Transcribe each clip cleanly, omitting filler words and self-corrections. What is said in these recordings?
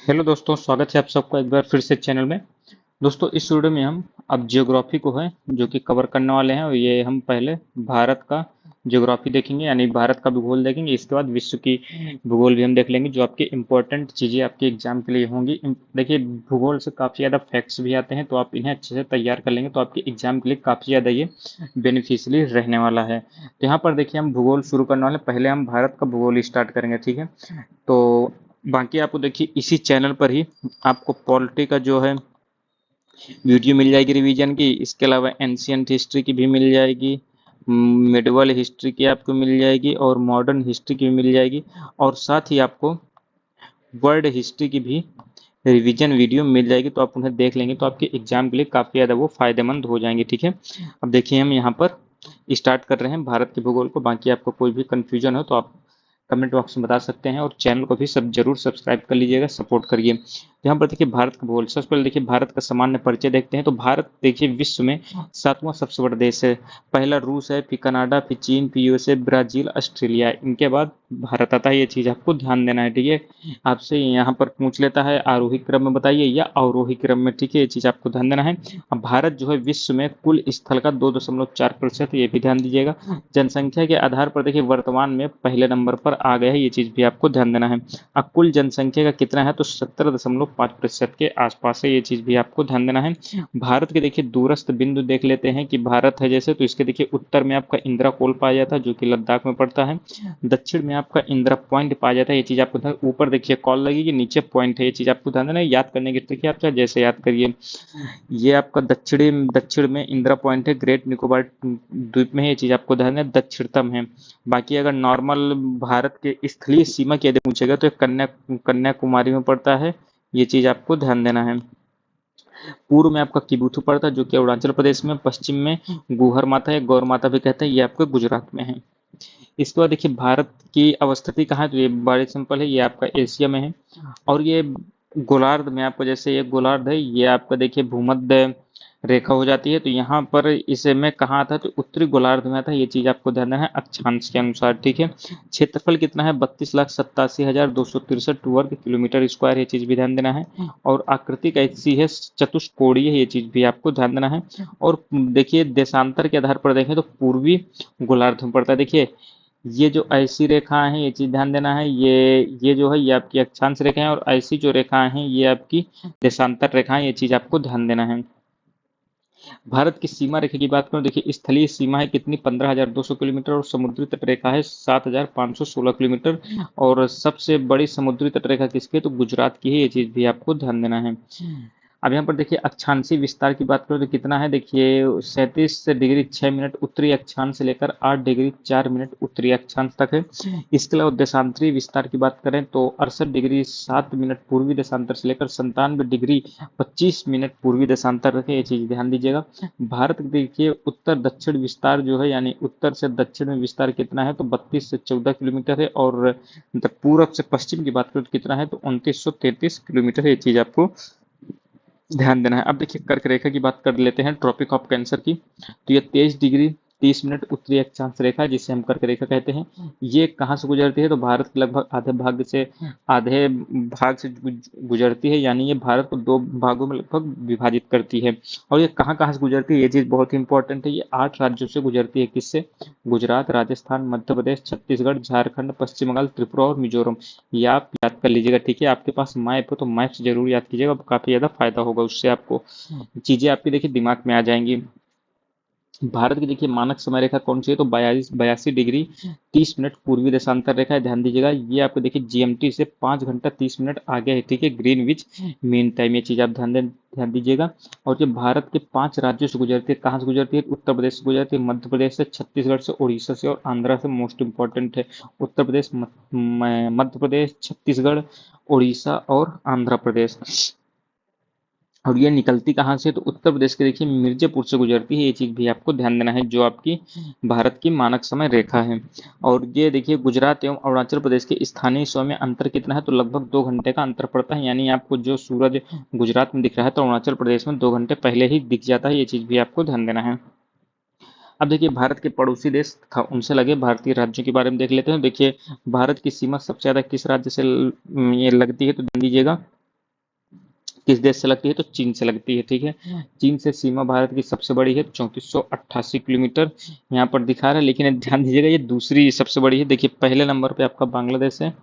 Hello दोस्तों, स्वागत है आप सबका एक बार फिर से चैनल में। दोस्तों, इस वीडियो में हम अब ज्योग्राफी को है जो कि कवर करने वाले हैं। और ये हम पहले भारत का ज्योग्राफी देखेंगे, यानी भारत का भूगोल देखेंगे। इसके बाद विश्व की भूगोल भी हम देख लेंगे, जो आपके इंपॉर्टेंट चीज़ें आपके एग्जाम के लिए होंगी। देखिए, भूगोल से काफ़ी ज़्यादा फैक्ट्स भी आते हैं, तो आप इन्हें अच्छे से तैयार कर लेंगे तो आपके एग्जाम के लिए काफ़ी ज़्यादा ये बेनिफिशियली रहने वाला है। तो यहाँ पर देखिए, हम भूगोल शुरू करने वाले हैं। पहले हम भारत का भूगोल स्टार्ट करेंगे, ठीक है। तो बाकी आपको देखिए इसी चैनल पर ही आपको पॉलिटी का जो है वीडियो मिल जाएगी रिवीजन की। इसके अलावा एंशियंट हिस्ट्री की भी मिल जाएगी, मिडवल हिस्ट्री की आपको मिल जाएगी, और मॉडर्न हिस्ट्री की भी मिल जाएगी। और साथ ही आपको वर्ल्ड हिस्ट्री की भी रिवीजन वीडियो मिल जाएगी। तो आप उन्हें देख लेंगे तो आपके एग्जाम के लिए काफ़ी ज़्यादा वो फायदेमंद हो जाएंगे, ठीक है। अब देखिए, हम यहाँ पर स्टार्ट कर रहे हैं भारत के भूगोल को। बाकी आपको कोई भी कंफ्यूजन हो तो आप कमेंट बॉक्स में बता सकते हैं, और चैनल को भी सब जरूर सब्सक्राइब कर लीजिएगा, सपोर्ट करिए। यहाँ पर देखिए भारत का भूगोल, सबसे पहले देखिए भारत का सामान्य परिचय देखते हैं। तो भारत देखिए विश्व में सातवां सबसे बड़ा देश है। पहला रूस है, फिर कनाडा, फिर चीन, फिर यूएसए, ब्राजील, ऑस्ट्रेलिया, इनके बाद भारत आता है। ये चीज़ आपको ध्यान देना है, ठीक है। आपसे यहाँ पर पूछ लेता है आरोही क्रम में बताइए या अवरोही क्रम में, ठीक है। ये चीज़ आपको ध्यान देना है। अब भारत जो है विश्व में कुल स्थल का 2.4%, ये भी ध्यान दीजिएगा। जनसंख्या के आधार पर देखिए वर्तमान में पहले नंबर पर आ गया है, ये चीज़ भी आपको ध्यान देना है। अब कुल जनसंख्या का कितना है, तो 17.5% के आसपास है, ये चीज़ भी आपको ध्यान देना है। भारत के देखिए दूरस्थ बिंदु देख लेते हैं कि भारत है जैसे, तो इसके देखिए उत्तर में आपका इंदिरा कोल पाया जाता है जो कि लद्दाख में पड़ता है। दक्षिण में आपका इंदिरा पॉइंट पाया जाता है, ये चीज़ आपको ऊपर देखिए कॉल लगेगी, नीचे पॉइंट है, ये चीज़ आपको ध्यान देना है। याद करने की ट्रिक है, आप चाहे जैसे याद करिए। ये आपका दक्षिण में इंदिरा पॉइंट है, ग्रेट निकोबार द्वीप में है, ये चीज़ आपको ध्यान है, दक्षिणतम है। बाकी अगर नॉर्मल भारत के स्थलीय सीमा की यदि पूछेगा तो कन्याकुमारी में पड़ता है, ये चीज़ आपको ध्यान देना है। पूर्व में आपका किबुथु पड़ता है जो कि अरुणाचल प्रदेश में। पश्चिम में गुहर माता है, गौर माता भी कहते हैं, ये आपका गुजरात में है। इसके बाद देखिए भारत की अवस्थिति कहाँ है, तो ये बड़े सिंपल है, ये आपका एशिया में है। और ये गोलार्ध में आपको, जैसे ये गोलार्ध है, ये आपका देखिए भूमध्य रेखा हो जाती है। तो यहाँ पर इसे में कहाँ आता है, तो उत्तरी गोलार्ध में आता है, ये चीज़ आपको ध्यान देना है अक्षांश के अनुसार, ठीक है। क्षेत्रफल कितना है, 32,87,263 वर्ग किलोमीटर स्क्वायर, ये चीज़ भी ध्यान देना है। और आकृति कैसी है, चतुष्कोणीय है, ये चीज़ भी आपको ध्यान देना है। और देखिए देशांतर के आधार पर देखें तो पूर्वी गोलार्ध में पड़ता है। देखिए ये जो ऐसी रेखाएं हैं, ये चीज ध्यान देना है, ये जो है ये आपकी अक्षांश रेखाएं, और ऐसी जो रेखाएं हैं ये आपकी देशांतर रेखाएं, ये चीज आपको ध्यान देना है। भारत की सीमा रेखा की बात करूं, देखिए स्थलीय सीमा है कितनी, 15,200 किलोमीटर, और समुद्री तट रेखा है 7,516 किलोमीटर। और सबसे बड़ी समुद्री तट रेखा किसकी है, तो गुजरात की है, ये चीज भी आपको ध्यान देना है। अब यहाँ पर देखिए अक्षांशीय विस्तार की बात करें तो कितना है, देखिए 37 डिग्री 6 मिनट उत्तरी अक्षांश से लेकर 8 डिग्री 4 मिनट उत्तरी अक्षांश तक है। इसके अलावा देशांतरीय विस्तार की बात करें तो 68 डिग्री 7 मिनट पूर्वी देशांतर से लेकर 97 डिग्री 25 मिनट पूर्वी देशांतर तक है, ये चीज ध्यान दीजिएगा। भारत देखिए उत्तर दक्षिण विस्तार जो है, यानी उत्तर से दक्षिण में विस्तार कितना है, तो 32 से 14 किलोमीटर है। और पूर्व से पश्चिम की बात करें तो कितना है, तो 2933 किलोमीटर है, ये चीज आपको ध्यान देना है। अब देखिए कर्क रेखा की बात कर लेते हैं, ट्रॉपिक ऑफ कैंसर की। तो ये 23 डिग्री 30 मिनट उत्तरी अक्षांश रेखा, जिसे हम कर्क रेखा कहते हैं, ये कहाँ से गुजरती है, तो भारत के लगभग आधे भाग से गुजरती है। यानी ये भारत को दो भागों में लगभग विभाजित करती है। और ये कहाँ कहाँ से गुजरती है, ये चीज़ बहुत ही इंपॉर्टेंट है। ये 8 राज्यों से गुजरती है, किससे, गुजरात, राजस्थान, मध्य प्रदेश, छत्तीसगढ़, झारखंड, पश्चिम बंगाल, त्रिपुरा और मिजोरम। ये आप याद कर लीजिएगा, ठीक है। आपके पास मैप हो तो मैप से जरूर याद कीजिएगा, काफी ज्यादा फायदा होगा उससे, आपको चीजें आपकी देखिए दिमाग में आ जाएंगी। भारत की देखिए मानक समय रेखा कौन सी है, तो 82 डिग्री 30 मिनट पूर्वी देशांतर रेखा है, ध्यान दीजिएगा। ये आपको देखिए जीएमटी से 5 घंटा 30 मिनट आगे है, ठीक है, ग्रीनविच मीन टाइम, ये चीज आप ध्यान दीजिएगा। और ये भारत के 5 राज्यों से गुजरती है, कहाँ से गुजरती है, उत्तर प्रदेश से गुजरती है, मध्य प्रदेश से, छत्तीसगढ़ से, उड़ीसा से और आंध्रा से। मोस्ट इंपॉर्टेंट है उत्तर प्रदेश, मध्य प्रदेश, छत्तीसगढ़, उड़ीसा और आंध्र प्रदेश। और ये निकलती कहाँ से, तो उत्तर प्रदेश के देखिए मिर्जापुर से गुजरती है, ये चीज़ भी आपको ध्यान देना है, जो आपकी भारत की मानक समय रेखा है। और ये देखिए गुजरात एवं अरुणाचल प्रदेश के स्थानीय समय में अंतर कितना है, तो लगभग 2 घंटे का अंतर पड़ता है। यानी आपको जो सूरज गुजरात में दिख रहा है तो अरुणाचल प्रदेश में 2 घंटे पहले ही दिख जाता है, ये चीज़ भी आपको ध्यान देना है। अब देखिए भारत के पड़ोसी देश था उनसे लगे भारतीय राज्यों के बारे में देख लेते हैं। देखिए भारत की सीमा सबसे ज्यादा किस राज्य से ये लगती है, तो ध्यान दीजिएगा, किस देश से लगती है? तो चीन से लगती है। ठीक है, चीन से सीमा भारत की सबसे बड़ी है, 3488 किलोमीटर यहाँ पर दिखा रहा है। लेकिन ध्यान दीजिएगा, ये दूसरी सबसे बड़ी है। देखिए पहले नंबर पे आपका बांग्लादेश है।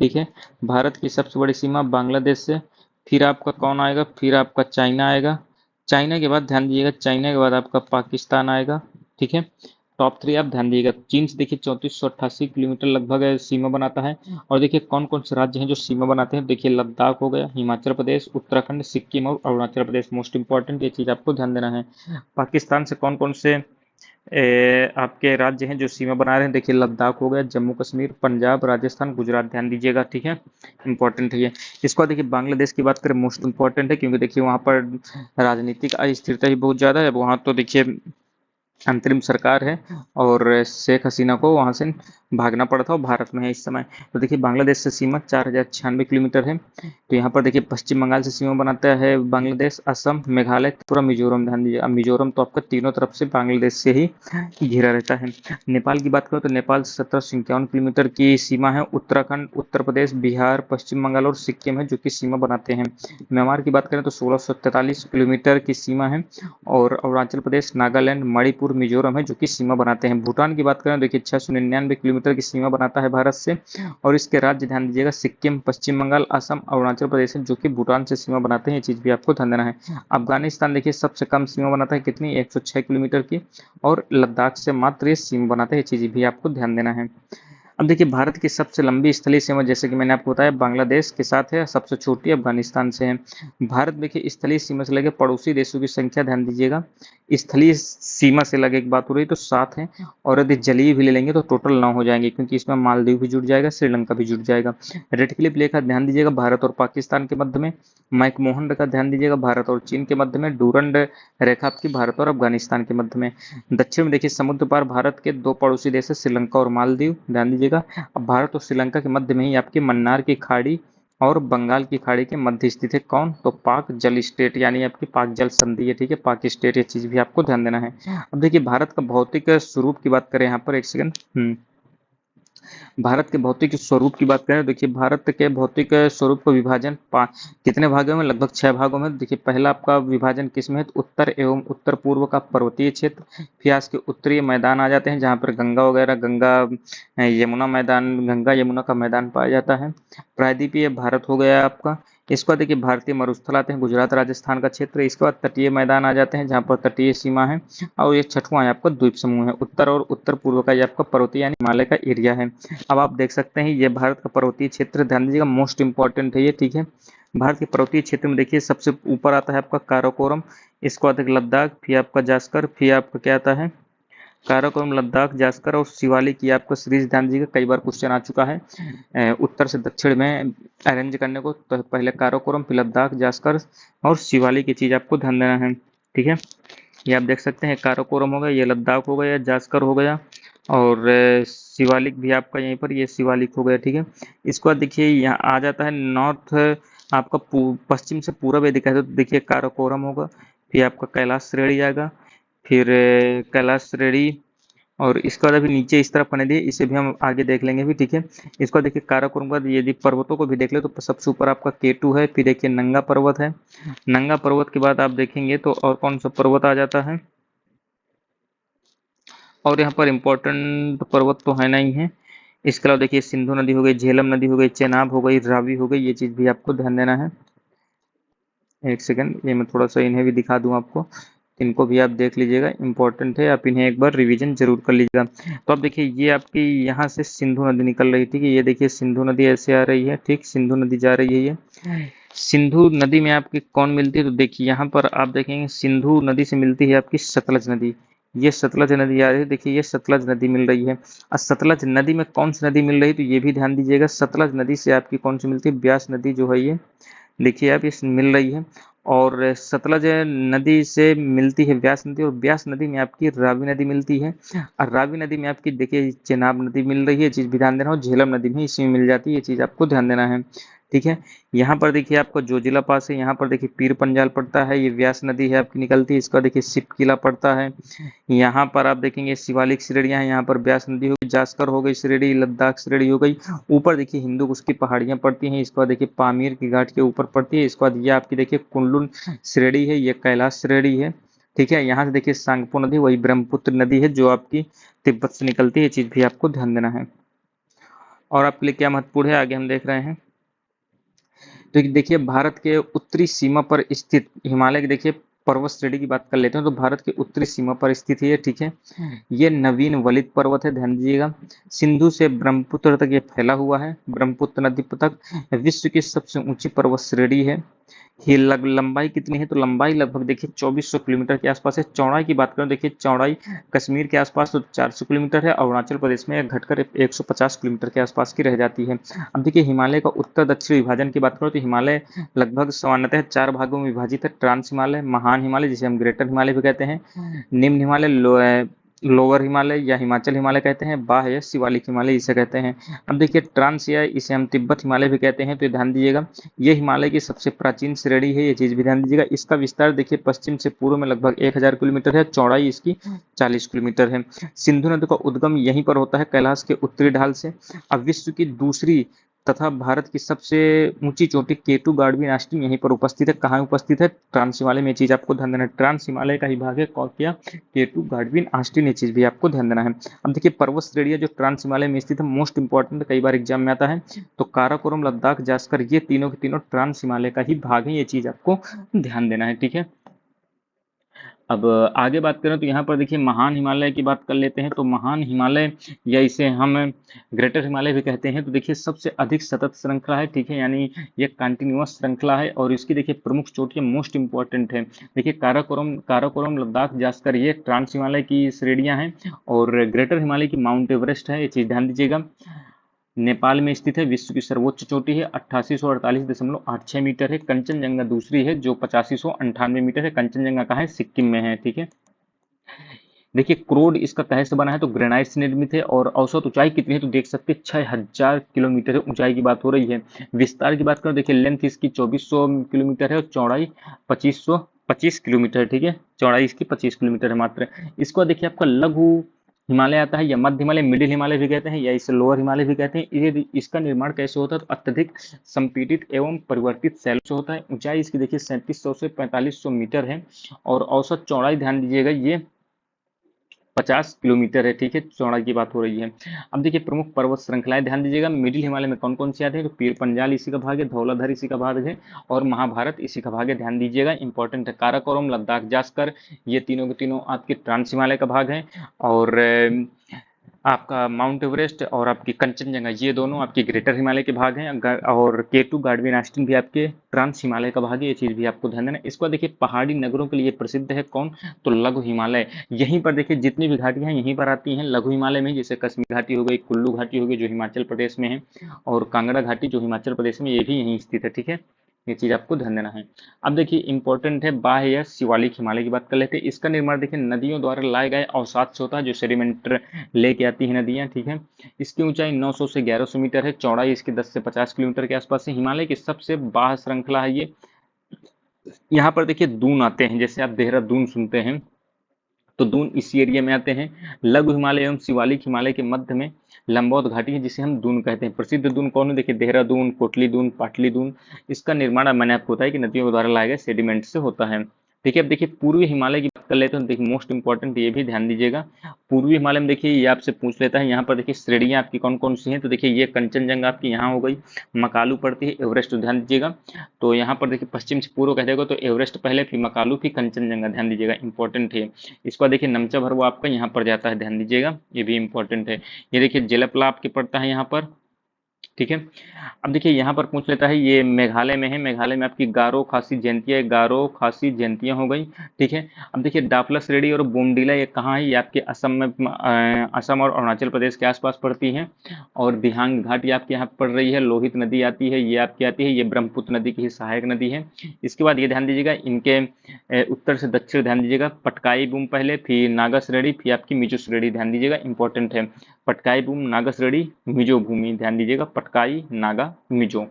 ठीक है, भारत की सबसे बड़ी सीमा बांग्लादेश से, फिर आपका कौन आएगा? फिर आपका चाइना आएगा। चाइना के बाद ध्यान दीजिएगा, चाइना के बाद आपका पाकिस्तान आएगा। ठीक है, टॉप थ्री आप ध्यान दीजिएगा। चीन से देखिए 3488 किलोमीटर लगभग सीमा बनाता है। और देखिए कौन कौन से राज्य हैं जो सीमा बनाते हैं। देखिए लद्दाख हो गया, हिमाचल प्रदेश, उत्तराखंड, सिक्किम और अरुणाचल प्रदेश। मोस्ट इंपॉर्टेंट ये चीज़ आपको ध्यान देना है। पाकिस्तान से कौन कौन से आपके राज्य हैं जो सीमा बना रहे हैं। देखिए लद्दाख हो गया, जम्मू कश्मीर, पंजाब, राजस्थान, गुजरात। ध्यान दीजिएगा। ठीक है, इंपॉर्टेंट है ये। इसके बाद देखिए बांग्लादेश की बात करें, मोस्ट इंपॉर्टेंट है, क्योंकि देखिए वहाँ पर राजनीतिक अस्थिरता ही बहुत ज़्यादा है। वहाँ तो देखिए अंतरिम सरकार है और शेख हसीना को वहां से भागना पड़ा था और भारत में है इस समय। तो देखिए बांग्लादेश से सीमा 4096 किलोमीटर है। तो यहाँ पर देखिए पश्चिम बंगाल से सीमा बनाता है बांग्लादेश, असम, मेघालय, त्रिपुरा, मिजोरम। ध्यान दीजिए, अब मिजोरम तो आपका तीनों तरफ से बांग्लादेश से ही घिरा रहता है। नेपाल की बात करें तो नेपाल 1751 किलोमीटर की सीमा है। उत्तराखंड, उत्तर प्रदेश, बिहार, पश्चिम बंगाल और सिक्किम है जो कि सीमा बनाते हैं। म्यांमार की बात करें तो 1643 किलोमीटर की सीमा है। और अरुणाचल प्रदेश, नागालैंड, मणिपुर, मिजोरम है जो कि सीमा बनाते हैं। भूटान की बात करें देखिए 699 किलोमीटर की सीमा बनाता है भारत से। और इसके राज्य ध्यान दीजिएगा, सिक्किम, पश्चिम बंगाल, असम, अरुणाचल प्रदेश है जो कि भूटान से सीमा बनाते हैं। ये चीज भी आपको ध्यान देना है। अफगानिस्तान देखिए सबसे कम सीमा बनाता है, कितनी? 106 किलोमीटर की। और लद्दाख से मात्र ये सीमा बनाते हैं। ये चीज भी आपको ध्यान देना है। अब देखिए भारत की सबसे लंबी स्थलीय सीमा, जैसे कि मैंने आपको बताया, बांग्लादेश के साथ है। सबसे छोटी अफगानिस्तान से है। भारत देखिए स्थलीय सीमा से लगे पड़ोसी देशों की संख्या ध्यान दीजिएगा। स्थलीय सीमा से लगे एक बात हो रही तो 7 है। और यदि जलीय भी ले लेंगे तो टोटल 9 हो जाएंगे, क्योंकि इसमें मालदीव भी जुड़ जाएगा, श्रीलंका भी जुड़ जाएगा। रेड क्लिफ रेखा ध्यान दीजिएगा, भारत और पाकिस्तान के मध्य में। मैकमोहन रेखा ध्यान दीजिएगा, भारत और चीन के मध्य में। डूरंड रेखा आपकी भारत और अफगानिस्तान के मध्य में। दक्षिण में देखिए समुद्र पार भारत के 2 पड़ोसी देश है, श्रीलंका और मालदीव। ध्यान दीजिएगा, अब भारत और श्रीलंका के मध्य में ही आपकी मन्नार की खाड़ी और बंगाल की खाड़ी के मध्य स्थित है। कौन? तो पाक जल स्टेट, यानी आपकी पाक जल संधि है। ठीक है, पाक स्टेट, ये चीज भी आपको ध्यान देना है। अब देखिए भारत का भौतिक स्वरूप की बात करें, यहाँ पर एक सेकंड। भारत के भौतिक स्वरूप की बात करें, देखिए भारत के भौतिक स्वरूप को विभाजन कितने भागों में? लगभग 6 भागों में। देखिए पहला आपका विभाजन किसमें है? तो उत्तर एवं उत्तर पूर्व का पर्वतीय क्षेत्र। फिर आज के उत्तरीय मैदान आ जाते हैं, जहाँ पर गंगा वगैरह, गंगा यमुना मैदान, गंगा यमुना का मैदान पाया जाता है। प्रायद्वीपीय भारत हो गया आपका। इसके बाद देखिए भारतीय मरुस्थल आते हैं, गुजरात राजस्थान का क्षेत्र। इसके बाद तटीय मैदान आ जाते हैं, जहाँ पर तटीय सीमा है। और ये छठवां आपका द्वीप समूह है। उत्तर और उत्तर पूर्व का ये आपका पर्वतीय यानी हिमालय का एरिया है। अब आप देख सकते हैं ये भारत का पर्वतीय क्षेत्र, ध्यान दीजिएगा, मोस्ट इंपॉर्टेंट है ये। ठीक है, भारत के पर्वतीय क्षेत्र में देखिए सबसे ऊपर आता है आपका काराकोरम। इसके बाद लद्दाख, फिर आपका जास्कर, फिर आपका क्या आता है? काराकोरम, लद्दाख, जास्कर और शिवालिक की आपको सीरीज ध्यान दीजिएगा। कई बार क्वेश्चन आ चुका है उत्तर से दक्षिण में अरेंज करने को। तो पहले काराकोरम, फिर लद्दाख, जास्कर और शिवालिक की चीज आपको ध्यान देना है। ठीक है, ये आप देख सकते हैं, काराकोरम हो गया, ये लद्दाख हो गया, जास्कर हो गया और शिवालिक भी आपका यहीं पर, ये शिवालिक हो गया। ठीक है, इसके बाद देखिए यहाँ आ जाता है नॉर्थ आपका पश्चिम से पूरब यदि कहते तो देखिए काराकोरम होगा। फिर आपका कैलाश श्रेणी आएगा, फिर कैलाश श्रेणी। और इसके बाद अभी नीचे इस तरफ बने दिए, इसे भी हम आगे देख लेंगे भी। ठीक है, इसको देखिए काराकोरम के बाद यदि पर्वतों को भी देख ले तो सबसे ऊपर आपका केटू है, फिर देखिए नंगा पर्वत है। नंगा पर्वत के बाद आप देखेंगे तो और कौन सा पर्वत आ जाता है? और यहाँ पर इम्पोर्टेंट पर्वत तो है नहीं है। इसके अलावा देखिए सिंधु नदी हो गई, झेलम नदी हो गई, चेनाब हो गई, रावी हो गई। ये चीज भी आपको ध्यान देना है। एक सेकंड, ये मैं थोड़ा सा इन्हें भी दिखा दूं आपको, इनको भी आप देख लीजिएगा, इंपॉर्टेंट है, आप इन्हें एक बार रिवीजन जरूर कर लीजिएगा। तो अब देखिए ये आपकी यहाँ से सिंधु नदी निकल रही थी, ये देखिए सिंधु नदी ऐसे आ रही है। ठीक, सिंधु नदी जा रही है ये। सिंधु नदी में आपकी कौन मिलती है? तो देखिए यहाँ पर आप देखेंगे सिंधु नदी से मिलती है आपकी सतलज नदी। ये सतलज नदी आ रही है, देखिए ये सतलज नदी मिल रही है। और सतलज नदी में कौन सी नदी मिल रही है? तो ये भी ध्यान दीजिएगा, सतलज नदी से आपकी कौन सी मिलती है? ब्यास नदी जो है ये, देखिए आप इस मिल रही है। और सतलज नदी से मिलती है व्यास नदी, और व्यास नदी में आपकी रावी नदी मिलती है। और रावी नदी में आपकी देखिए चेनाब नदी मिल रही है, चीज भी ध्यान देना। और झेलम नदी में इसी में मिल जाती है, ये चीज आपको ध्यान देना है। ठीक है। यहाँ पर देखिए आपका जो जिला पास है, यहाँ पर देखिए पीर पंजाल पड़ता है, ये व्यास नदी है आपकी निकलती है, इसका देखिए सिप किला पड़ता है। यहाँ पर आप देखेंगे शिवालिक श्रेणियाँ हैं, यहाँ पर ब्यास नदी हो गई, जास्कर हो गई श्रेणी, लद्दाख श्रेणी हो गई। ऊपर देखिए हिंदू उसकी पहाड़ियाँ पड़ती हैं, इसके बाद देखिए पामीर की घाट के ऊपर पड़ती है। इसके बाद ये आपकी देखिए कुनलुन श्रेणी है, ये कैलाश श्रेणी है। ठीक है, यहाँ से देखिए सांगपो नदी वही ब्रह्मपुत्र नदी है जो आपकी तिब्बत से निकलती है, ये चीज भी आपको ध्यान देना है। और आपके लिए क्या महत्वपूर्ण है आगे हम देख रहे हैं। तो देखिए भारत के उत्तरी सीमा पर स्थित हिमालय की देखिए पर्वत श्रेणी की बात कर लेते हैं, तो भारत के उत्तरी सीमा पर स्थित है ये। ठीक है, ये नवीन वलित पर्वत है, ध्यान दीजिएगा। सिंधु से ब्रह्मपुत्र तक ये फैला हुआ है, ब्रह्मपुत्र नदी तक। विश्व की सबसे ऊंची पर्वत श्रेणी है। ये लंबाई कितनी है, तो लंबाई लगभग देखिए 2400 किलोमीटर के आसपास है। चौड़ाई की बात करें, देखिए चौड़ाई कश्मीर के आसपास तो 400 किलोमीटर है, अरुणाचल प्रदेश में घटकर 150 किलोमीटर के आसपास की रह जाती है। अब देखिए हिमालय का उत्तर दक्षिण विभाजन की बात करें तो हिमालय लगभग सामान्यतः 4 भागों में विभाजित है। ट्रांस हिमालय, महान हिमालय जिसे हम ग्रेटर हिमालय भी कहते हैं, निम्न हिमालय लोअर हिमालय या हिमाचल हिमालय कहते हैं, बाह्य शिवालिक हिमालय इसे कहते हैं। अब देखिए ट्रांस या इसे हम तिब्बत हिमालय भी कहते हैं, तो ध्यान दीजिएगा ये हिमालय की सबसे प्राचीन श्रेणी है, ये चीज भी ध्यान दीजिएगा। इसका विस्तार देखिए पश्चिम से पूर्व में लगभग 1000 किलोमीटर है, चौड़ाई इसकी 40 किलोमीटर है। सिंधु नदी का उद्गम यहीं पर होता है कैलाश के उत्तरी ढाल से। अब विश्व की दूसरी तथा भारत की सबसे ऊंची चोटी केटू गाड़वी आस्टीन यहीं पर उपस्थित है। कहाँ उपस्थित है, ट्रांस हिमालय में। ये चीज आपको ध्यान देना है, ट्रांस हिमालय का ही भाग है क्या, केटू गाड़वीन आस्टीन, ये चीज भी आपको ध्यान देना है। अब देखिए पर्वत श्रेणी जो ट्रांस हिमालय में स्थित है, मोस्ट इंपॉर्टेंट, कई बार एग्जाम में आता है, तो काराकोरम, लद्दाख, जास्कर, ये तीनों के तीनों ट्रांस हिमालय का ही भाग है, ये चीज आपको ध्यान देना है। ठीक है, अब आगे बात करें तो यहाँ पर देखिए महान हिमालय की बात कर लेते हैं। तो महान हिमालय या इसे हम ग्रेटर हिमालय भी कहते हैं, तो देखिए सबसे अधिक सतत श्रृंखला है। ठीक है, यानी ये कंटिन्यूअस श्रृंखला है और इसकी देखिए प्रमुख चोटियां मोस्ट इंपॉर्टेंट है। देखिए काराकोरम, लद्दाख, जास्कर, ये ट्रांस हिमालय की श्रेणियां हैं और ग्रेटर हिमालय की माउंट एवरेस्ट है, ये चीज ध्यान दीजिएगा। नेपाल में स्थित है, विश्व की सर्वोच्च चोटी है, 8848.86 मीटर है। कंचनजंगा दूसरी है जो 8598 मीटर है। कंचनजंगा कहाँ है, सिक्किम में है। ठीक है, देखिए क्रोड इसका कहे से बना है, तो ग्रेनाइट से निर्मित है और औसत ऊंचाई कितनी है, तो देख सकते हैं 6000 किलोमीटर है, ऊंचाई की बात हो रही है। विस्तार की बात करें, देखिए लेंथ इसकी 2400 किलोमीटर है और चौड़ाई 2525 किलोमीटर है। ठीक है, चौड़ाई इसकी 25 किलोमीटर है मात्र। इसको देखिए आपका लघु हिमालय आता है या मध्य हिमालय, मिडिल हिमालय भी कहते हैं या इसे लोअर हिमालय भी कहते हैं। ये इसका निर्माण कैसे होता है, तो अत्यधिक संपीड़ित एवं परिवर्तित शैलों से होता है। ऊंचाई इसकी देखिए 3700 से 4500 मीटर है और औसत चौड़ाई ध्यान दीजिएगा ये 50 किलोमीटर है। ठीक है, चौड़ाई की बात हो रही है। अब देखिए प्रमुख पर्वत श्रृंखलाएं ध्यान दीजिएगा, मिडिल हिमालय में कौन कौन सी आती है, तो पीर पंजाल इसी का भाग है, धौलाधर इसी का भाग है और महाभारत इसी का भाग है, ध्यान दीजिएगा, इंपॉर्टेंट है। काराकोरम, लद्दाख, जास्कर, ये तीनों के तीनों आपके ट्रांस हिमालय का भाग है और आपका माउंट एवरेस्ट और आपकी कंचनजंगा ये दोनों आपके ग्रेटर हिमालय के भाग हैं और केटू गाड़वीन आस्टीन भी आपके ट्रांस हिमालय का भाग है, ये चीज भी आपको ध्यान देना है। इसको देखिए पहाड़ी नगरों के लिए प्रसिद्ध है कौन, तो लघु हिमालय। यहीं पर देखिए जितनी भी घाटियां हैं यहीं पर आती हैं लघु हिमालय में, जैसे कश्मीर घाटी हो गई, कुल्लू घाटी हो गई जो हिमाचल प्रदेश में है और कांगड़ा घाटी जो हिमाचल प्रदेश में, ये भी यहीं स्थित है। ठीक है, ये चीज आपको ध्यान देना है। अब देखिए इंपॉर्टेंट है बाह्य या शिवालिक हिमालय की बात कर लेते हैं। इसका निर्माण देखिए नदियों द्वारा लाए गए अवसाद से होता है, जो सेडिमेंट लेके आती है नदियां। ठीक है, इसकी ऊंचाई 900 से 1100 मीटर है, चौड़ाई इसकी 10 से 50 किलोमीटर के आसपास है। हिमालय की सबसे बाह्य श्रृंखला है ये। यहाँ पर देखिए दून आते हैं, जैसे आप देहरादून सुनते हैं तो दून इसी एरिया में आते हैं। लघु हिमालय एवं शिवालिक हिमालय के मध्य में लंबौत घाटी है जिसे हम दून कहते हैं। प्रसिद्ध दून कौन है, देखिए देहरादून, कोटली दून, पाटली दून। इसका निर्माण मैंने आपको बताया कि नदियों के द्वारा लाए गए सेडिमेंट से होता है। ठीक है, अब देखिए पूर्वी हिमालय की बात कर लेते हैं, देखिए मोस्ट इंपॉर्टेंट ये भी ध्यान दीजिएगा। पूर्वी हिमालय में देखिए ये आपसे पूछ लेता है, यहाँ पर देखिए श्रेणियां आपकी कौन कौन सी हैं, तो देखिए ये कंचनजंगा आपकी यहाँ हो गई, मकालू पड़ती है, एवरेस्ट ध्यान दीजिएगा। तो यहाँ पर देखिए पश्चिम से पूर्व कह देगा तो एवरेस्ट पहले, फिर मकालू, फिर कंचनजंगा, ध्यान दीजिएगा, इंपॉर्टेंट है। इसको देखिए नमचा भरवा आपका यहाँ पर जाता है, ध्यान दीजिएगा, ये भी इंपॉर्टेंट है। ये देखिए जलपला आपके पड़ता है यहाँ पर। ठीक है, अब देखिए यहाँ पर पूछ लेता है, ये मेघालय में है, मेघालय में आपकी गारो खासी जयंतियाँ, गारो खासी जयंतियाँ हो गई। ठीक है, अब देखिए डापला श्रेणी और बोमडीला ये कहाँ है, ये आपके असम में, असम और अरुणाचल प्रदेश के आसपास पड़ती है। और दिहांग घाट ये आपके यहाँ पड़ रही है, लोहित नदी आती है, ये आपकी आती है, ये ब्रह्मपुत्र नदी की ही सहायक नदी है। इसके बाद ये ध्यान दीजिएगा इनके उत्तर से दक्षिण ध्यान दीजिएगा, पटकाई बूम पहले, फिर नागा श्रेणी, फिर आपकी मिजो श्रेणी, ध्यान दीजिएगा, इंपॉर्टेंट है। पटकाई बूम, नागा श्रेणी, मिजो भूमि, ध्यान दीजिएगा, पटकाई, नागा, मिजो।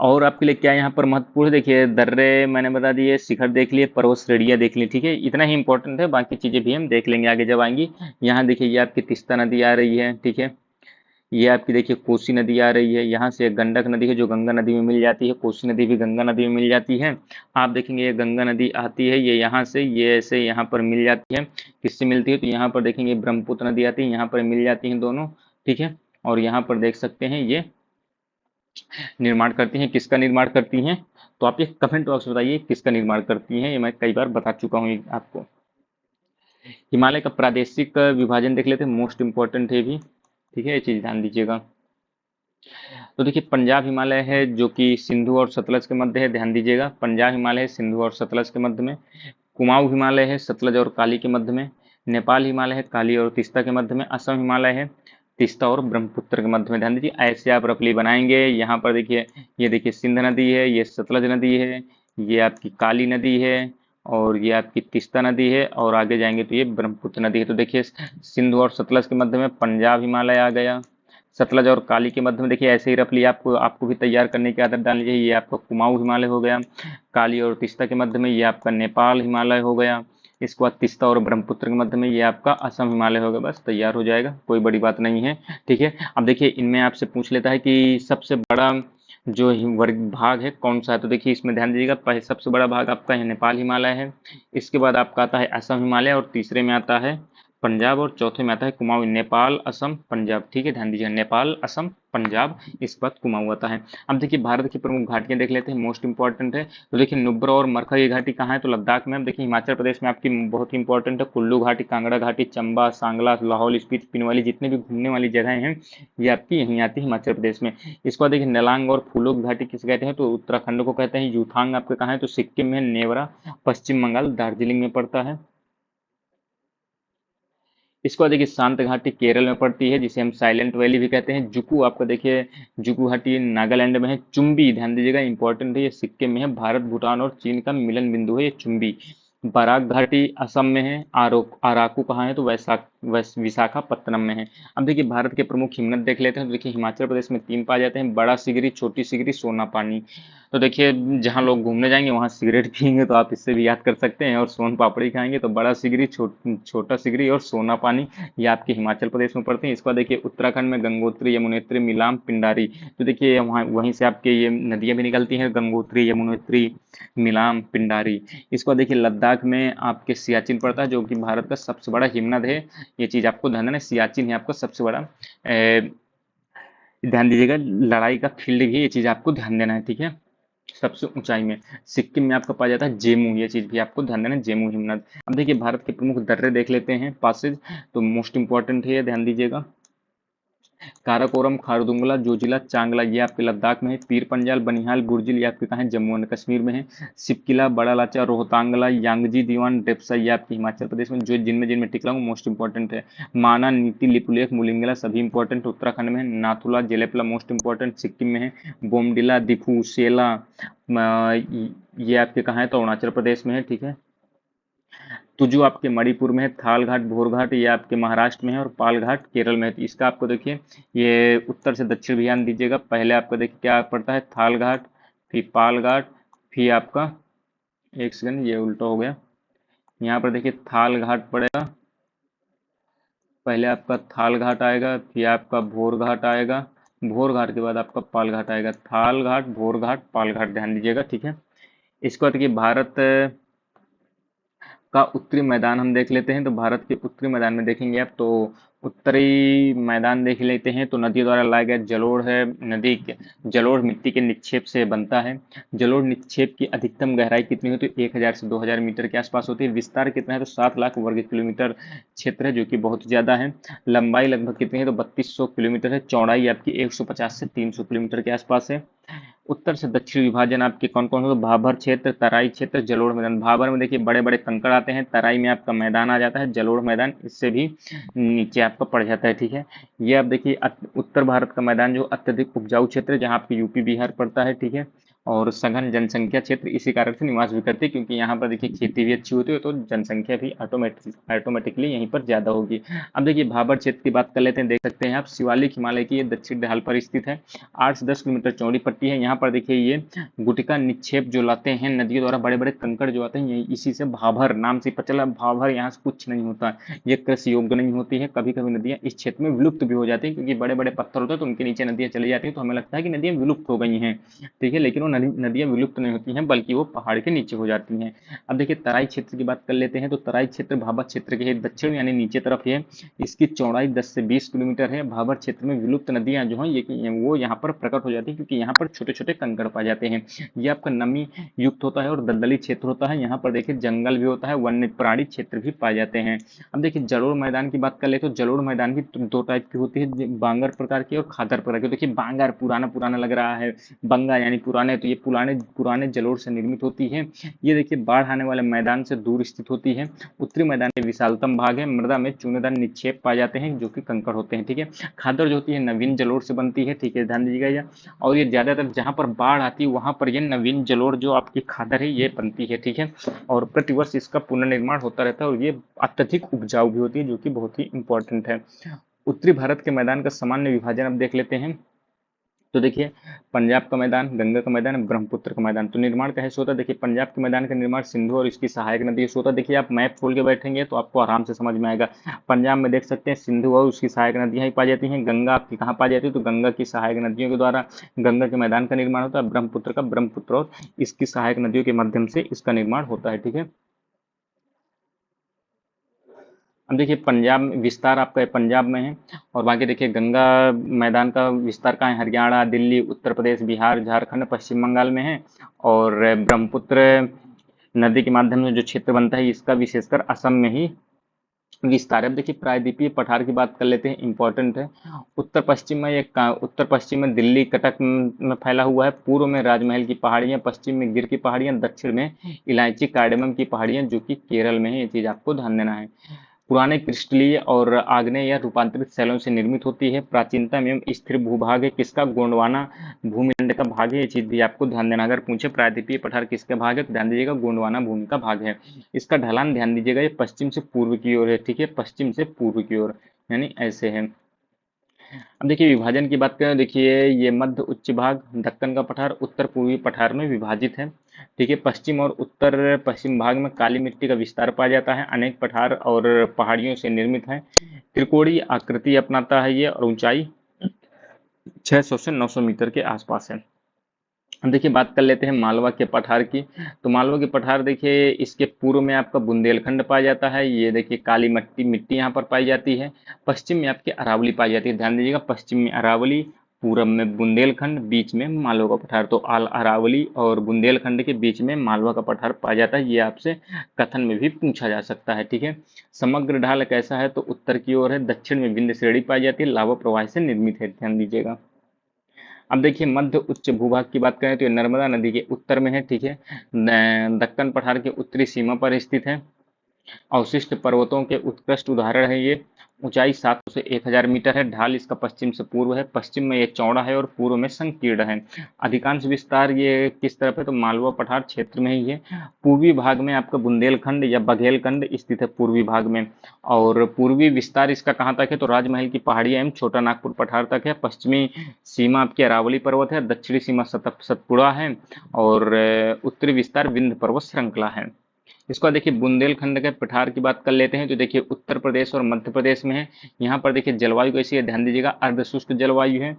और आपके लिए क्या यहाँ पर महत्वपूर्ण, देखिए दर्रे मैंने बता दिए, शिखर देख लिए, पर्वत श्रेणियाँ देख ली, ठीक है, इतना ही इंपॉर्टेंट है, बाकी चीजें भी हम देख लेंगे आगे जब आएंगी। यहाँ देखिए ये आपकी तीस्ता नदी आ रही है, ठीक है, ये आपकी देखिए कोसी नदी आ रही है, यहाँ से गंडक नदी है जो गंगा नदी में मिल जाती है, कोसी नदी भी गंगा नदी में मिल जाती है। आप देखेंगे ये गंगा नदी आती है, ये यहाँ से ये ऐसे यहाँ पर मिल जाती है, किससे मिलती है, तो यहाँ पर देखेंगे ब्रह्मपुत्र नदी आती है, यहाँ पर मिल जाती हैं दोनों, ठीक है। और यहाँ पर देख सकते हैं ये निर्माण करती हैं, किसका निर्माण करती हैं, तो आप ये कमेंट बॉक्स में बताइए किसका निर्माण करती हैं, ये मैं कई बार बता चुका हूँ आपको। हिमालय का प्रादेशिक विभाजन देख लेते हैं, मोस्ट इंपॉर्टेंट है भी, ठीक है, ये चीज ध्यान दीजिएगा। तो देखिए पंजाब हिमालय है जो कि सिंधु और सतलज के मध्य है, ध्यान दीजिएगा, पंजाब हिमालय है सिंधु और सतलज के मध्य में। कुमाऊं हिमालय है सतलज और काली के मध्य में। नेपाल हिमालय है काली और तीस्ता के मध्य में। असम हिमालय है तीस्ता और ब्रह्मपुत्र के मध्य में। ध्यान दीजिए, ऐसे आप रफली बनाएंगे। यहाँ पर देखिए, ये देखिए सिंध नदी है, ये सतलज नदी है, ये आपकी काली नदी है, और ये आपकी तीस्ता नदी है, और आगे जाएंगे तो ये ब्रह्मपुत्र नदी है। तो देखिए सिंधु और सतलज के मध्य में पंजाब हिमालय आ गया, सतलज और काली के मध्य में देखिए ऐसे ही रफली आपको आपको भी तैयार करने की आदत डालनी चाहिए। ये आपका कुमाऊं हिमालय हो गया, काली और तीस्ता के मध्य में ये आपका नेपाल हिमालय हो गया, इसके बाद तीस्ता और ब्रह्मपुत्र के मध्य में ये आपका असम हिमालय हो गया, बस तैयार हो जाएगा, कोई बड़ी बात नहीं है, ठीक है। अब देखिए इनमें आपसे पूछ लेता है कि सबसे बड़ा जो वर्ग भाग है कौन सा है, तो देखिए इसमें ध्यान दीजिएगा, पहले सबसे बड़ा भाग आपका है नेपाल हिमालय है, इसके बाद आपका आता है असम हिमालय, और तीसरे में आता है पंजाब, और चौथे में आता है कुमाऊं। नेपाल असम पंजाब, ठीक है, ध्यान दीजिए, नेपाल असम पंजाब, इस बात कुमाऊं आता है। अब देखिए भारत की प्रमुख घाटियां देख लेते हैं, मोस्ट इंपॉर्टेंट है। तो देखिए नुब्रा और मरखा की घाटी कहाँ है, तो लद्दाख में। अब देखिए हिमाचल प्रदेश में आपकी बहुत ही इंपॉर्टेंट है, कुल्लू घाटी, कांगड़ा घाटी, चंबा, सांगला, लाहौल स्पीति, पिनवाली, जितने भी घूमने वाली जगह हैं ये आपकी यहीं आती है हिमाचल प्रदेश में। इसके बाद देखिए नलांग और फूलों की घाटी किसे कहते हैं, तो उत्तराखंड को कहते हैं। यूथांग आपके कहाँ है, तो सिक्किम में। नेवरा पश्चिम बंगाल दार्जिलिंग में पड़ता है। इसको देखिए शांत घाटी केरल में पड़ती है, जिसे हम साइलेंट वैली भी कहते हैं। जुकू आपका देखिए, जुकू घाटी नागालैंड में है। चुम्बी ध्यान दीजिएगा, इंपॉर्टेंट है, ये सिक्किम में है। भारत भूटान और चीन का मिलन बिंदु है ये चुम्बी। बराक घाटी असम में है। आराकू कहाँ है, तो विशाखापत्तनम में है। अब देखिए भारत के प्रमुख हिमनद देख लेते हैं, तो देखिए हिमाचल प्रदेश में 3 पाए जाते हैं, बड़ा सिगरी, छोटी सिगरी, सोना पानी। तो देखिए जहाँ लोग घूमने जाएंगे वहाँ सिगरेट पियेंगे तो आप इससे भी याद कर सकते हैं, और सोन पापड़ी खाएंगे तो बड़ा सिगरी, छोटा सिगरी और सोना पानी, ये आपके हिमाचल प्रदेश में पड़ते हैं। इसके बाद देखिए उत्तराखंड में गंगोत्री, यमुनोत्री, मिलाम, पिंडारी। तो देखिए वहाँ वहीं से आपके ये नदियाँ भी निकलती हैं, गंगोत्री, यमुनोत्री, मिलाम, पिंडारी। इसको देखिए लद्दाख में आपके सियाचिन पड़ता है, जो कि भारत का सबसे बड़ा हिमनद है। ये चीज आपको ध्यान देना है, सियाचिन है आपका सबसे बड़ा, ध्यान दीजिएगा, लड़ाई का फील्ड भी, ये चीज आपको ध्यान देना है, ठीक है, सबसे ऊंचाई में। सिक्किम में आपका पाया जाता है जेमू, ये चीज भी आपको ध्यान देना है, जेमू हिमनद। अब देखिए भारत के प्रमुख दर्रे देख लेते हैं, पासेज, तो मोस्ट इंपॉर्टेंट है, ध्यान दीजिएगा। काराकोरम, खारदुंगला, जोजिला, चांगला, ये आपके लद्दाख में है। पीर पंजाल, बनिहाल, गुर्जिल, ये आपके कहाँ है, जम्मू एंड कश्मीर में है। सिपकिला, बड़ा लाचा, रोहतांगला, यांगजी, दीवान, डेप्सा, ये आपके हिमाचल प्रदेश में, जो जिनमें जिनमें टिकला हूँ मोस्ट इंपॉर्टेंट है। माना, नीति, लिपुलेख, मुलिंगला, सभी इंपॉर्टेंट उत्तराखंड में है। नाथुला, जेलेपला, मोस्ट इंपॉर्टेंट सिक्किम में है। बोमडिला, दिफू, सेला, ये आपके कहाँ है, तो अरुणाचल प्रदेश में है, ठीक है। तुजु आपके मणिपुर में है। थाल घाट, भोर घाट, ये आपके महाराष्ट्र में है। और पाल घाट केरल में है। तो इसका आपको देखिए, ये उत्तर से दक्षिण भी ध्यान दीजिएगा। पहले आपका देखिए क्या पड़ता है, थाल घाट, फिर पाल घाट, फिर आपका, एक सेकंड ये उल्टा हो गया, यहाँ पर देखिए थाल घाट पड़ेगा, पहले आपका थाल घाट आएगा, फिर आपका भोर घाट आएगा, भोर घाट के बाद आपका पाल घाट आएगा। थाल घाट, भोर घाट, पाल घाट, ध्यान दीजिएगा, ठीक है। इसको देखिए भारत का उत्तरी मैदान हम देख लेते हैं। तो भारत के उत्तरी मैदान में देखेंगे आप, तो उत्तरी मैदान देख लेते हैं, तो नदियों द्वारा लाया गया जलोढ़ है। नदी के जलोढ़ मिट्टी के निक्षेप से बनता है। जलोढ़ निक्षेप की अधिकतम गहराई कितनी होती है, 1000 से 2000 मीटर के आसपास होती है। विस्तार कितना है, तो 7 लाख वर्ग किलोमीटर क्षेत्र है, जो कि बहुत ज्यादा है। लंबाई लगभग कितनी है, तो 3200 किलोमीटर है। चौड़ाई आपकी 150 से 300 किलोमीटर के आसपास है। उत्तर से दक्षिण विभाजन आपके कौन कौन हो, भाबर क्षेत्र, तराई क्षेत्र, जलोढ़ मैदान। भाबर में देखिए बड़े बड़े कंकड़ आते हैं, तराई में आपका मैदान आ जाता है, जलोढ़ मैदान इससे भी नीचे आपका पड़ जाता है, ठीक है। ये आप देखिए उत्तर भारत का मैदान जो अत्यधिक उपजाऊ क्षेत्र है, जहाँ आपके यूपी बिहार पड़ता है, ठीक है। और सघन जनसंख्या क्षेत्र इसी कारण से निवास भी करती है, क्योंकि यहाँ पर देखिए खेती भी अच्छी होती है तो जनसंख्या भी ऑटोमेटिकली यहीं पर ज़्यादा होगी। अब देखिए भाबर क्षेत्र की बात कर लेते हैं। देख सकते हैं आप शिवालिक हिमालय की ये दक्षिण ढाल पर स्थित है। 8 से 10 किलोमीटर चौड़ी पट्टी है। यहाँ पर देखिए ये गुटिका निक्षेप जो लाते हैं नदियों द्वारा, बड़े बड़े कंकड़ जो आते हैं, यही इसी से भाभर नाम से पता चला। भाभर यहाँ से कुछ नहीं होता, ये कृषि योग्य नहीं होती है। कभी कभी नदियाँ इस क्षेत्र में विलुप्त भी हो जाती हैं, क्योंकि बड़े बड़े पत्थर होते हैं तो उनके नीचे नदियाँ चली जाती हैं, तो हमें लगता है कि नदियाँ विलुप्त हो गई हैं। ठीक है, लेकिन वो नदियाँ विलुप्त नहीं होती हैं, बल्कि वो पहाड़ के नीचे हो जाती हैं। अब देखिए तराई क्षेत्र की बात कर लेते हैं। तो तराई क्षेत्र भाबर क्षेत्र के दक्षिण यानी नीचे तरफ है। इसकी चौड़ाई 10 से 20 किलोमीटर है। भाबर क्षेत्र में विलुप्त नदियां जो हैं वो यहाँ पर प्रकट हो जाती है, क्योंकि यहाँ पर छोटे छोटे कंकड़ पाए जाते हैं। ये आपका नमी युक्त होता है और दलदली क्षेत्र होता है। यहाँ पर देखिए जंगल भी होता है, वन्य प्राणी क्षेत्र भी पाए जाते हैं। अब देखिए जलोढ़ मैदान की बात कर ले तो जलोढ़ मैदान भी दो टाइप की होती है, बांगर प्रकार की और खादर प्रकार की। देखिए बांगर पुराना पुराना लग रहा है, बंगा यानी पुराने, तो ये पुराने पुराने जलोढ़ से निर्मित होती है। ये देखिए बाढ़ आने वाले मैदान से दूर स्थित होती है। उत्तरी मैदान के विशालतम भाग है। मृदा में चूनेदार निक्षेप पाए जाते हैं जो कि कंकड़ होते हैं। ठीक है, खादर जो होती है नवीन जलोढ़ से बनती है। ठीक है, ध्यान दीजिएगा ये। और ये ज्यादातर जहां पर बाढ़ आती है वहां पर ये नवीन जलोढ़ जो आपकी खादर है ये बनती है। ठीक है, और प्रतिवर्ष इसका पुनर्निर्माण होता रहता है और ये अत्यधिक उपजाऊ भी होती है, जो कि बहुत ही इंपॉर्टेंट है। उत्तरी भारत के मैदान का सामान्य विभाजन अब देख लेते हैं। तो देखिए पंजाब का मैदान, गंगा का मैदान, ब्रह्मपुत्र का मैदान। तो निर्माण कैसे होता है? देखिए पंजाब के मैदान का निर्माण सिंधु और इसकी सहायक नदियों से होता है। देखिए आप मैप खोल के बैठेंगे तो आपको आराम से समझ में आएगा। पंजाब में देख सकते हैं सिंधु और उसकी सहायक नदियां ही पाई जाती हैं। गंगा आपकी कहाँ पाई जाती है? तो गंगा की सहायक नदियों के द्वारा गंगा के मैदान का निर्माण होता है। ब्रह्मपुत्र का ब्रह्मपुत्र और इसकी सहायक नदियों के माध्यम से इसका निर्माण होता है। ठीक है, अब देखिए पंजाब में विस्तार आपका पंजाब में है, और बाकी देखिए गंगा मैदान का विस्तार कहाँ है? हरियाणा, दिल्ली, उत्तर प्रदेश, बिहार, झारखंड, पश्चिम बंगाल में है। और ब्रह्मपुत्र नदी के माध्यम से जो क्षेत्र बनता है इसका विशेषकर असम में ही विस्तार है। अब देखिए प्रायद्वीपीय पठार की बात कर लेते हैं, इंपॉर्टेंट है। उत्तर पश्चिम में दिल्ली कटक में फैला हुआ है। पूर्व में राजमहल की पहाड़ियां, पश्चिम में गिर की पहाड़ियां, दक्षिण में इलायची कार्डेमम की पहाड़ियां जो कि केरल में है। ये चीज आपको ध्यान देना है। पुराने क्रिस्टलीय और आग्नेय या रूपांतरित शैलों से निर्मित होती है। प्राचीनतम एवं स्थिर भूभाग है किसका? गोंडवाना भूमिखंड का भाग है। ये चीज भी आपको ध्यान देना। अगर पूछे प्रायद्वीपीय पठार किसका भाग है तो ध्यान दीजिएगा गोंडवाना भूमि का भाग है। इसका ढलान ध्यान दीजिएगा, ये पश्चिम से पूर्व की ओर है। ठीक है, पश्चिम से पूर्व की ओर यानी ऐसे है। अब देखिए विभाजन की बात करें, देखिए ये मध्य उच्च भाग दक्कन का पठार उत्तर पूर्वी पठार में विभाजित है। ठीक है, पश्चिम और उत्तर पश्चिम भाग में काली मिट्टी का विस्तार पाया जाता है। अनेक पठार और पहाड़ियों से निर्मित है। त्रिकोणीय आकृति अपनाता है ये, और ऊंचाई 600 से 900 मीटर के आसपास है। अब देखिए बात कर लेते हैं मालवा के पठार की। तो मालवा के पठार देखिए इसके पूर्व में आपका बुंदेलखंड पाया जाता है। ये देखिए काली मिट्टी मिट्टी यहाँ पर पाई जाती है। पश्चिम में आपकी अरावली पाई जाती है। ध्यान दीजिएगा, पश्चिम में अरावली, पूरब में बुंदेलखंड, बीच में मालवा का पठार। तो अरावली और बुंदेलखंड के बीच में मालवा का पठार पाया जाता है। ये आपसे कथन में भी पूछा जा सकता है। ठीक है, समग्र ढाल कैसा है? तो उत्तर की ओर है। दक्षिण में विंध्य श्रेणी पाई जाती है, लावा प्रवाह से निर्मित है। ध्यान दीजिएगा। अब देखिए मध्य उच्च भूभाग की बात करें तो ये नर्मदा नदी के उत्तर में है। ठीक है, दक्कन पठार के उत्तरी सीमा पर स्थित है। अवशिष्ट पर्वतों के उत्कृष्ट उदाहरण है ये। ऊंचाई 700 से 1000 मीटर है। ढाल इसका पश्चिम से पूर्व है। पश्चिम में ये चौड़ा है और पूर्व में संकीर्ण है। अधिकांश विस्तार ये किस तरफ है? तो मालवा पठार क्षेत्र में ही है। पूर्वी भाग में आपका बुंदेलखंड या बघेलखंड स्थित है पूर्वी भाग में। और पूर्वी विस्तार इसका कहाँ तक है? तो राजमहल की पहाड़ियां एवं छोटा नागपुर पठार तक है। पश्चिमी सीमा आपकी अरावली पर्वत है। दक्षिणी सीमा सतपुड़ा है। और उत्तरी विस्तार विंध्य पर्वत श्रृंखला है। इसको देखिए बुंदेलखंड के पठार की बात कर लेते हैं। तो देखिए उत्तर प्रदेश और मध्य प्रदेश में है। यहाँ पर देखिए जलवायु कैसी है? ध्यान दीजिएगा, अर्धशुष्क जलवायु है।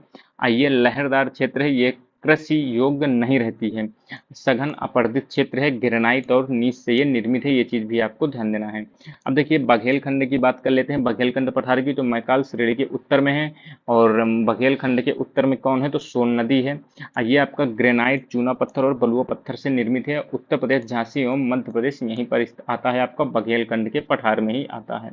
ये लहरदार क्षेत्र है, ये कृषि योग्य नहीं रहती है। सघन अपर्दित क्षेत्र है, ग्रेनाइट और नीच से ये निर्मित है। ये चीज भी आपको ध्यान देना है। अब देखिए बघेलखंड की बात कर लेते हैं। बघेलखंड पठार की तो मैकाल श्रेणी के उत्तर में है। और बघेलखंड के उत्तर में कौन है? तो सोन नदी है। ये आपका ग्रेनाइट, चूना पत्थर और बलुआ पत्थर से निर्मित है। उत्तर प्रदेश, झांसी एवं मध्य प्रदेश यहीं पर आता है। आपका बघेलखंड के पठार में ही आता है।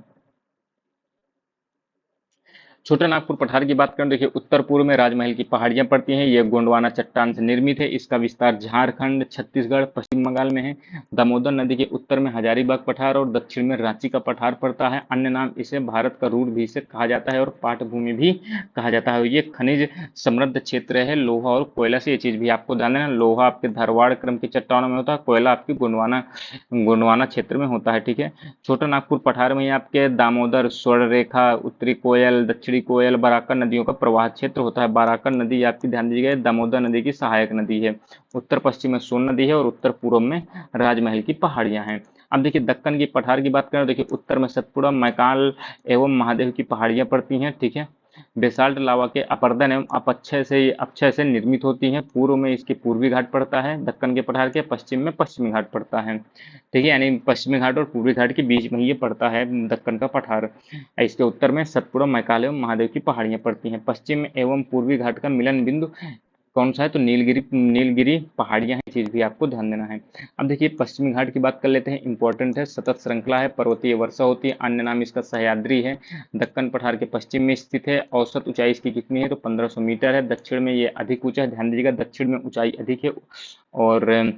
छोटा नागपुर पठार की बात करें, देखिए उत्तर पूर्व में राजमहल की पहाड़ियां पड़ती हैं। ये गोंडवाना चट्टान से निर्मित है। इसका विस्तार झारखंड, छत्तीसगढ़, पश्चिम बंगाल में है। दामोदर नदी के उत्तर में हजारीबाग पठार और दक्षिण में रांची का पठार पड़ता है। अन्य नाम इसे भारत का रूर भी से कहा जाता है और पाटभूमि भी कहा जाता है। ये खनिज समृद्ध क्षेत्र है लोहा और कोयला से। ये चीज भी आपको ध्यान देना, लोहा आपके धारवाड़ क्रम की चट्टानों में होता है, कोयला आपकी गोंडवाना गोंडवाना क्षेत्र में होता है। ठीक है। छोटा नागपुर पठार में ही आपके दामोदर, स्वर्णरेखा, उत्तरी कोयल, दक्षिणी कोयल, बराकर नदियों का प्रवाह क्षेत्र होता है। बराकर नदी आपकी ध्यान दीजिएगा दामोदर नदी की सहायक नदी है। उत्तर पश्चिम में सोन नदी है और उत्तर पूर्व में राजमहल की पहाड़ियां हैं। अब देखिए दक्कन की पठार की बात करें, देखिए उत्तर में सतपुड़ा, मैकाल एवं महादेव की पहाड़ियां पड़ती हैं। ठीक है। बेसाल्ट लावा के अपरदन एवं अपक्षय से निर्मित होती हैं। पूर्व में इसके पूर्वी घाट पड़ता है दक्कन के पठार के, पश्चिम में पश्चिमी घाट पड़ता है। ठीक है। यानी पश्चिमी घाट और पूर्वी घाट के बीच में ये पड़ता है दक्कन का पठार। इसके उत्तर में सतपुड़ा, मैकाल एवं महादेव की पहाड़ियां पड़ती हैं। पश्चिम एवं पूर्वी घाट का मिलन बिंदु कौन सा है, तो नीलगिरी पहाड़ियां हैं। चीज भी आपको ध्यान देना है। अब देखिए पश्चिमी घाट की बात कर लेते हैं। इंपॉर्टेंट है, सतत श्रृंखला है, पर्वतीय वर्षा होती है। अन्य नाम इसका सह्याद्री है। दक्कन पठार के पश्चिम में स्थित है। औसत ऊंचाई इसकी कितनी है, तो 1500 मीटर है। दक्षिण में ये अधिक ऊंचा है, ध्यान दीजिएगा दक्षिण में ऊंचाई अधिक है और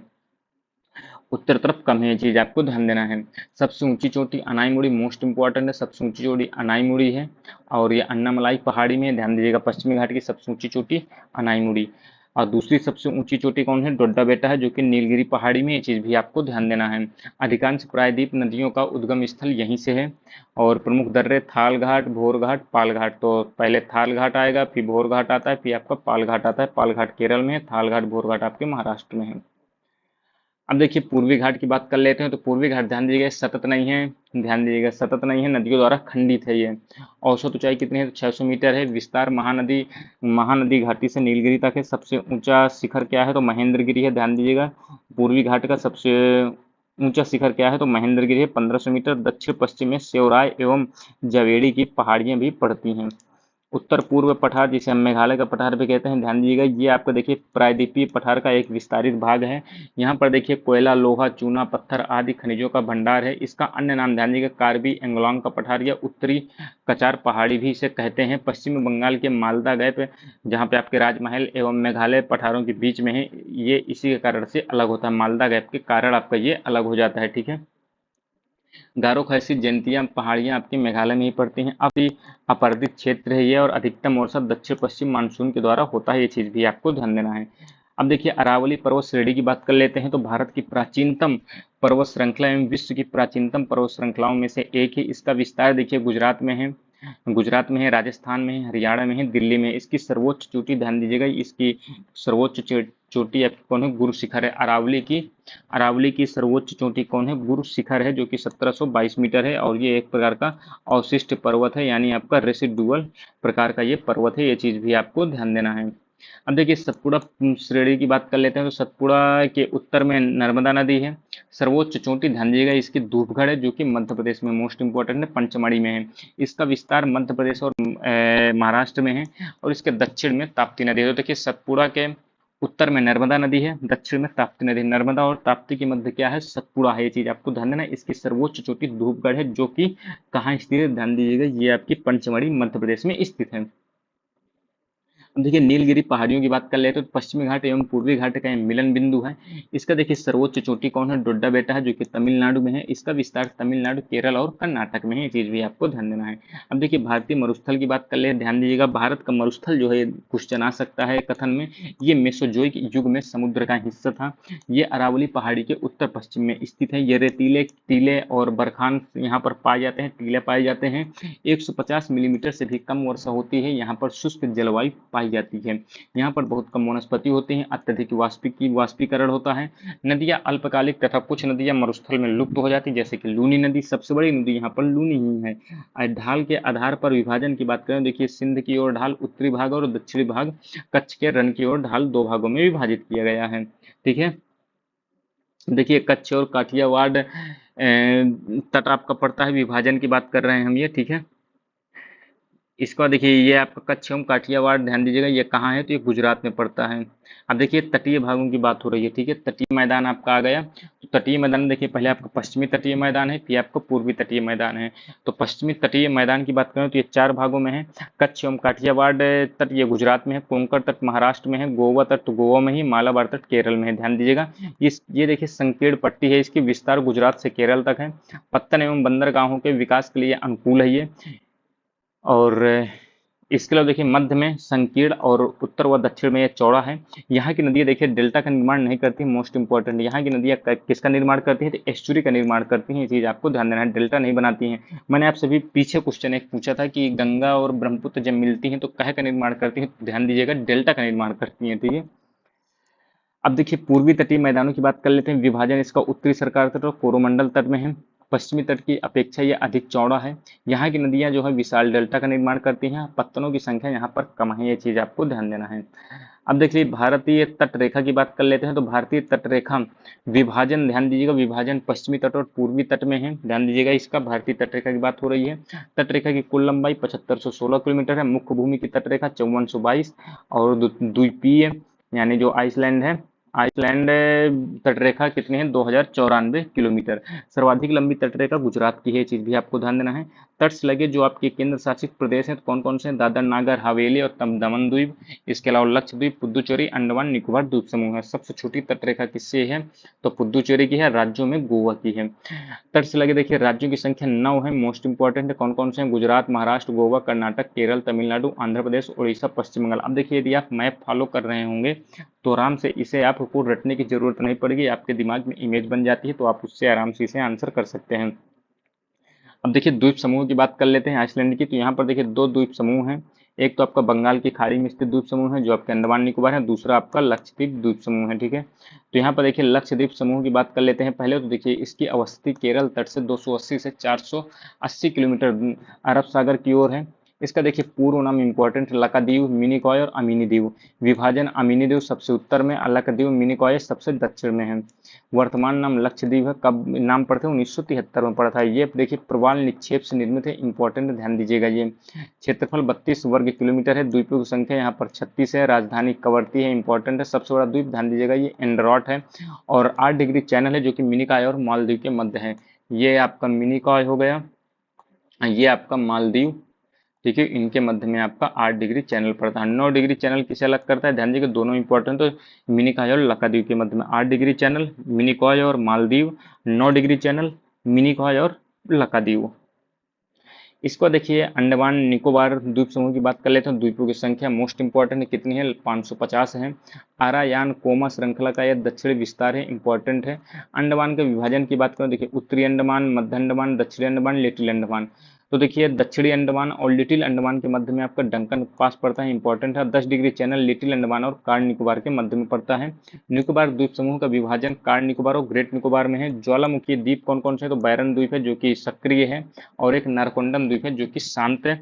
उत्तर तरफ कम है। ये चीज आपको ध्यान देना है। सबसे ऊंची चोटी अनाईमुड़ी, मोस्ट इंपॉर्टेंट है। सबसे ऊंची चोटी अनाईमुड़ी है और ये अन्नामलाई पहाड़ी में है। ध्यान दीजिएगा पश्चिमी घाट की सबसे ऊंची चोटी अनाईमुड़ी। और दूसरी सबसे ऊंची चोटी कौन है, डोड्डा बेटा है, जो कि नीलगिरी पहाड़ी में। ये चीज भी आपको ध्यान देना है। अधिकांश प्रायद्वीप नदियों का उद्गम स्थल यहीं से है। और प्रमुख दर्रे थाल घाट, भोर घाट, पाल घाट। तो पहले थाल घाट आएगा, फिर भोर घाट आता है, फिर आपका पाल घाट आता है। पाल घाट केरल में है, थाल घाट, भोर घाट आपके महाराष्ट्र में है। अब देखिए पूर्वी घाट की बात कर लेते हैं। तो पूर्वी घाट ध्यान दीजिएगा सतत नहीं है, ध्यान दीजिएगा सतत नहीं है, नदियों द्वारा खंडित है ये। औसत ऊंचाई कितनी है, तो 600 मीटर है। विस्तार महानदी घाटी से नीलगिरी तक है। सबसे ऊंचा शिखर क्या है, तो महेंद्रगिरी है। ध्यान दीजिएगा पूर्वी घाट का सबसे ऊंचा शिखर क्या है, तो महेंद्रगिरी है, 1500 मीटर। दक्षिण पश्चिम में सेवराय एवं जवेड़ी की पहाड़ियां भी पड़ती हैं। उत्तर पूर्व पठार, जिसे हम मेघालय का पठार भी कहते हैं, ध्यान दीजिएगा ये आपका देखिए प्रायद्वीपीय पठार का एक विस्तारित भाग है। यहाँ पर देखिए कोयला, लोहा, चूना पत्थर आदि खनिजों का भंडार है। इसका अन्य नाम ध्यान दीजिएगा कार्बी एंगलोंग का पठार या उत्तरी कचार पहाड़ी भी इसे कहते हैं। पश्चिम बंगाल के मालदा गैप, जहाँ पे आपके राजमहल एवं मेघालय पठारों के बीच में है, ये इसी के कारण से अलग होता है। मालदा गैप के कारण आपका ये अलग हो जाता है। ठीक है। गारो खासी जयंतिया पहाड़ियां आपकी मेघालय में ही पड़ती हैं। अब ये अपर्दित क्षेत्र है ये और अधिकतम वर्षा दक्षिण पश्चिम मानसून के द्वारा होता है। ये चीज भी आपको ध्यान देना है। अब देखिए अरावली पर्वत श्रेणी की बात कर लेते हैं। तो भारत की प्राचीनतम पर्वत श्रृंखला एवं विश्व की प्राचीनतम पर्वत श्रृंखलाओं में से एक है। इसका विस्तार देखिए गुजरात में है, राजस्थान में है, हरियाणा में है, दिल्ली में है। इसकी सर्वोच्च चोटी ध्यान दीजिएगा, इसकी सर्वोच्च चोटी आपकी कौन है, गुरु शिखर है। अरावली की सर्वोच्च चोटी कौन है, गुरु शिखर है, जो कि 1722 मीटर है और ये एक प्रकार का अवशिष्ट पर्वत है, यानी आपका रेसिडुअल प्रकार का ये पर्वत है। ये चीज भी आपको ध्यान देना है। अब देखिए सतपुड़ा श्रेणी की बात कर लेते हैं। तो सतपुड़ा के उत्तर में नर्मदा नदी है। सर्वोच्च चोटी ध्यान दीजिएगा इसकी धूपगढ़ है, जो कि मध्य प्रदेश में, मोस्ट इंपोर्टेंट है, पंचमढ़ी में है। इसका विस्तार मध्य प्रदेश और महाराष्ट्र में है और इसके दक्षिण में ताप्ती नदी है। तो देखिए सतपुड़ा के उत्तर में नर्मदा नदी है, दक्षिण में ताप्ती नदी। नर्मदा और ताप्ती के मध्य क्या है, सतपुड़ा है। ये चीज आपको ध्यान देना है। इसकी सर्वोच्च चोटी धूपगढ़ है, जो कि कहाँ स्थित है, ध्यान दीजिएगा ये आपकी पंचमढ़ी मध्य प्रदेश में स्थित है। अब देखिए नीलगिरी पहाड़ियों की बात कर ले तो पश्चिमी घाट एवं पूर्वी घाट का मिलन बिंदु है। इसका देखिए सर्वोच्च चोटी कौन है, डोड्डा बेटा है, जो कि तमिलनाडु में है। इसका विस्तार तमिलनाडु, केरल और कर्नाटक में है। ये चीज भी आपको ध्यान देना है। अब देखिए भारतीय मरुस्थल की बात कर ले, ध्यान दीजिएगा भारत का मरुस्थल जो है क्वेश्चन आ सकता है कथन में। ये मेसोजोइक युग में समुद्र का हिस्सा था। ये अरावली पहाड़ी के उत्तर पश्चिम में स्थित है। ये रेतीले टीले और बरखान यहाँ पर पाए जाते हैं, टीले पाए जाते हैं। 150 मिलीमीटर से भी कम वर्षा होती है। यहाँ पर शुष्क जलवायु पाई जाती है। यहाँ पर बहुत कम वनस्पति होती हैं। अत्यधिक वाष्पीकरण होता है। नदियाँ अल्पकालिक तथा कुछ नदियाँ मरुस्थल में लुप्त हो जाती, जैसे कि लूनी नदी, सबसे बड़ी नदी यहाँ पर लूनी ही है। ढाल के आधार पर विभाजन की बात करें, देखिए सिंध की ओर ढाल उत्तरी भाग और दक्षिणी भाग, कच्छ के रण की ओर ढाल दो भागों में विभाजित किया गया है। ठीक है। देखिए कच्छ और काठियावाड़ तट आपका पड़ता है, विभाजन की बात कर रहे हैं हम ये। ठीक है। इसका देखिए ये आपका कच्छ एवं काठियावाड़, ध्यान दीजिएगा ये कहाँ है, तो ये गुजरात में पड़ता है। अब देखिए तटीय भागों की बात हो रही है, ठीक है, तटीय मैदान आपका आ गया। तो तटीय मैदान में देखिए पहले आपका पश्चिमी तटीय मैदान है, फिर आपका पूर्वी तटीय मैदान है। तो पश्चिमी तटीय मैदान की बात करें तो ये 4 भागों में है। कच्छ एवं काठियावाड़ तट ये गुजरात में है, कोंकण तट महाराष्ट्र में है, गोवा तट तो गोवा में ही, मालाबार तट केरल में है। ध्यान दीजिएगा ये देखिए संकीर्ण पट्टी है, इसकी विस्तार गुजरात से केरल तक है। पत्तन एवं बंदरगाहों के विकास के लिए अनुकूल है ये। और इसके अलावा देखिए मध्य में संकीर्ण और उत्तर व दक्षिण में ये चौड़ा है। यहाँ की नदियाँ देखिए डेल्टा का निर्माण नहीं करती, मोस्ट इंपॉर्टेंट यहाँ की नदियाँ किसका निर्माण करती हैं, तो एस्चुरी का निर्माण करती हैं। ये चीज़ आपको ध्यान देना है, डेल्टा नहीं बनाती हैं। मैंने आपसे भी पीछे क्वेश्चन एक पूछा था कि गंगा और ब्रह्मपुत्र जब मिलती हैं तो कह का निर्माण करती हैं, तो ध्यान दीजिएगा डेल्टा का निर्माण करती हैं, ठीक है। अब देखिए पूर्वी तटीय मैदानों की बात कर लेते हैं। विभाजन इसका उत्तरी सरकार तट और कोरोमंडल तट में है। पश्चिमी तट की अपेक्षा यह अधिक चौड़ा है। यहाँ की नदियाँ जो है विशाल डेल्टा का निर्माण करती हैं। पत्तनों की संख्या यहाँ पर कम है, ये चीज़ आपको ध्यान देना है। अब देखिए भारतीय तट रेखा की बात कर लेते हैं। तो भारतीय तट रेखा विभाजन, ध्यान दीजिएगा विभाजन पश्चिमी तट और पूर्वी तट में है। ध्यान दीजिएगा इसका भारतीय तट रेखा की बात हो रही है। तट रेखा की कुल लंबाई 7516 किलोमीटर है। मुख्य भूमि की तट रेखा 5422 और द्वीपीय यानी जो आइसलैंड है, आइसलैंड तटरेखा कितनी है, 2094 किलोमीटर। सर्वाधिक लंबी तटरेखा गुजरात की है, चीज भी आपको ध्यान देना है। तट से लगे जो आपके केंद्र शासित प्रदेश हैं तो कौन कौन से हैं, दादर नागर हवेली और दमन द्वीप, इसके अलावा लक्षद्वीप, पुदुचेरी, अंडमान निकोबार द्वीप समूह है। सबसे छोटी तटरेखा किससे है, तो पुदुचेरी की है। राज्यों में गोवा की है। तट से लगे देखिए राज्यों की संख्या 9 है, मोस्ट इंपॉर्टेंट है। कौन कौन से हैं, गुजरात, महाराष्ट्र, गोवा, कर्नाटक, केरल, तमिलनाडु, आंध्र प्रदेश, उड़ीसा, पश्चिम बंगाल। अब देखिए यदि आप मैप फॉलो कर रहे होंगे तो आराम से इसे आपको रटने की जरूरत नहीं पड़ेगी, आपके दिमाग में इमेज बन जाती है, तो आप उससे आराम से इसे आंसर कर सकते हैं। अब देखिए द्वीप समूह की बात कर लेते हैं आइसलैंड की। तो यहाँ पर देखिए 2 द्वीप समूह हैं। एक तो आपका बंगाल की खाड़ी में स्थित द्वीप समूह है जो आपके अंडमान निकोबार है, दूसरा आपका लक्षद्वीप द्वीप समूह है, ठीक है। तो यहाँ पर देखिए लक्षद्वीप समूह की बात कर लेते हैं पहले। तो देखिए इसकी अवस्थिति केरल तट से 280 से 480 किलोमीटर अरब सागर की ओर है। इसका देखिए पूर्व नाम इंपॉर्टेंट, लक्षद्वीप, मिनिकॉय और अमीनी द्वीप। विभाजन अमीनी द्वीप सबसे उत्तर में, लक्षद्वीप मिनिकॉय सबसे दक्षिण में है। वर्तमान नाम लक्षद्वीप है। कब नाम पड़ते हैं, 1973 में पड़ा था। ये देखिए प्रवाल निक्षेप से निर्मित है, इंपॉर्टेंट ध्यान दीजिएगा। ये क्षेत्रफल 32 वर्ग किलोमीटर है। द्वीपों की संख्या यहाँ पर 36 है। राजधानी कवरती है, इंपॉर्टेंट है। सबसे बड़ा द्वीप ध्यान दीजिएगा ये एंडरॉट है। और 8 डिग्री चैनल है जो कि मिनिकॉय और मालदीव के मध्य है। ये आपका मिनिकॉय हो गया, ये आपका मालदीव, ठीक है। इनके मध्य में आपका 8 डिग्री चैनल पड़ता है। 9 डिग्री चैनल किसे अलग करता है, ध्यान दीजिएगा दोनों इंपॉर्टेंट। तो मिनिकॉय और लक्षद्वीप के मध्य में 8 डिग्री चैनल, मिनिकॉय और मालदीव 9 डिग्री चैनल, मिनिकॉय और लक्षद्वीप। इसको देखिए अंडमान निकोबार द्वीप समूह की बात कर लेते हैं। द्वीपों की संख्या मोस्ट इंपॉर्टेंट है, कितनी है, 550 है। आरायान कोमा श्रृंखला का यह दक्षिणी विस्तार है, इंपॉर्टेंट है। अंडमान के विभाजन की बात करें, देखिए उत्तरी अंडमान, मध्य अंडमान, दक्षिणी अंडमान, लिटिल अंडमान। तो देखिए दक्षिणी अंडमान और लिटिल अंडमान के मध्य में आपका डंकन पास पड़ता है, इंपॉर्टेंट है। 10 डिग्री चैनल लिटिल अंडमान और कार निकोबार के मध्य में पड़ता है। निकोबार द्वीप समूह का विभाजन कार निकोबार और ग्रेट निकोबार में है। ज्वालामुखी द्वीप कौन कौन से, तो बैरन द्वीप है जो कि सक्रिय है, और एक नारकोंडम द्वीप है जो कि शांत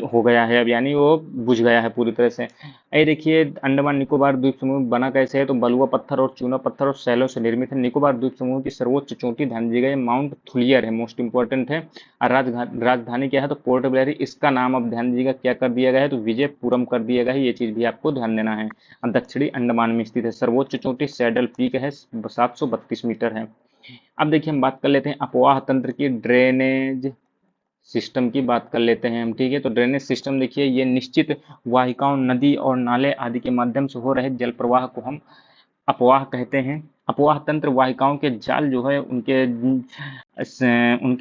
हो गया है अब, यानी वो बुझ गया है पूरी तरह से। ये देखिए अंडमान निकोबार द्वीप समूह बना कैसे है, तो बलुआ पत्थर और चूना पत्थर और सैलों से निर्मित है। निकोबार द्वीप समूह की सर्वोच्च चोटी ध्यान दीजिएगा ये माउंट थुलियर है, मोस्ट इंपॉर्टेंट है। और राजधानी क्या है, तो पोर्ट ब्लेयर। इसका नाम अब ध्यान दीजिएगा क्या कर दिया गया है, तो विजयपुरम कर दिया गया है, ये चीज भी आपको ध्यान देना है। दक्षिणी अंडमान में स्थित है। सर्वोच्च चोटी सैडल पीक है, 732 मीटर है। अब देखिए हम बात कर लेते हैं अपवाह तंत्र की, ड्रेनेज सिस्टम की बात कर लेते हैं हम, ठीक है। तो ड्रेनेज सिस्टम देखिए ये निश्चित वाहिकाओं, नदी और नाले आदि के माध्यम से हो रहे जल प्रवाह को हम अपवाह कहते हैं। अपवाह तंत्र वाहिकाओं के जाल जो है उनके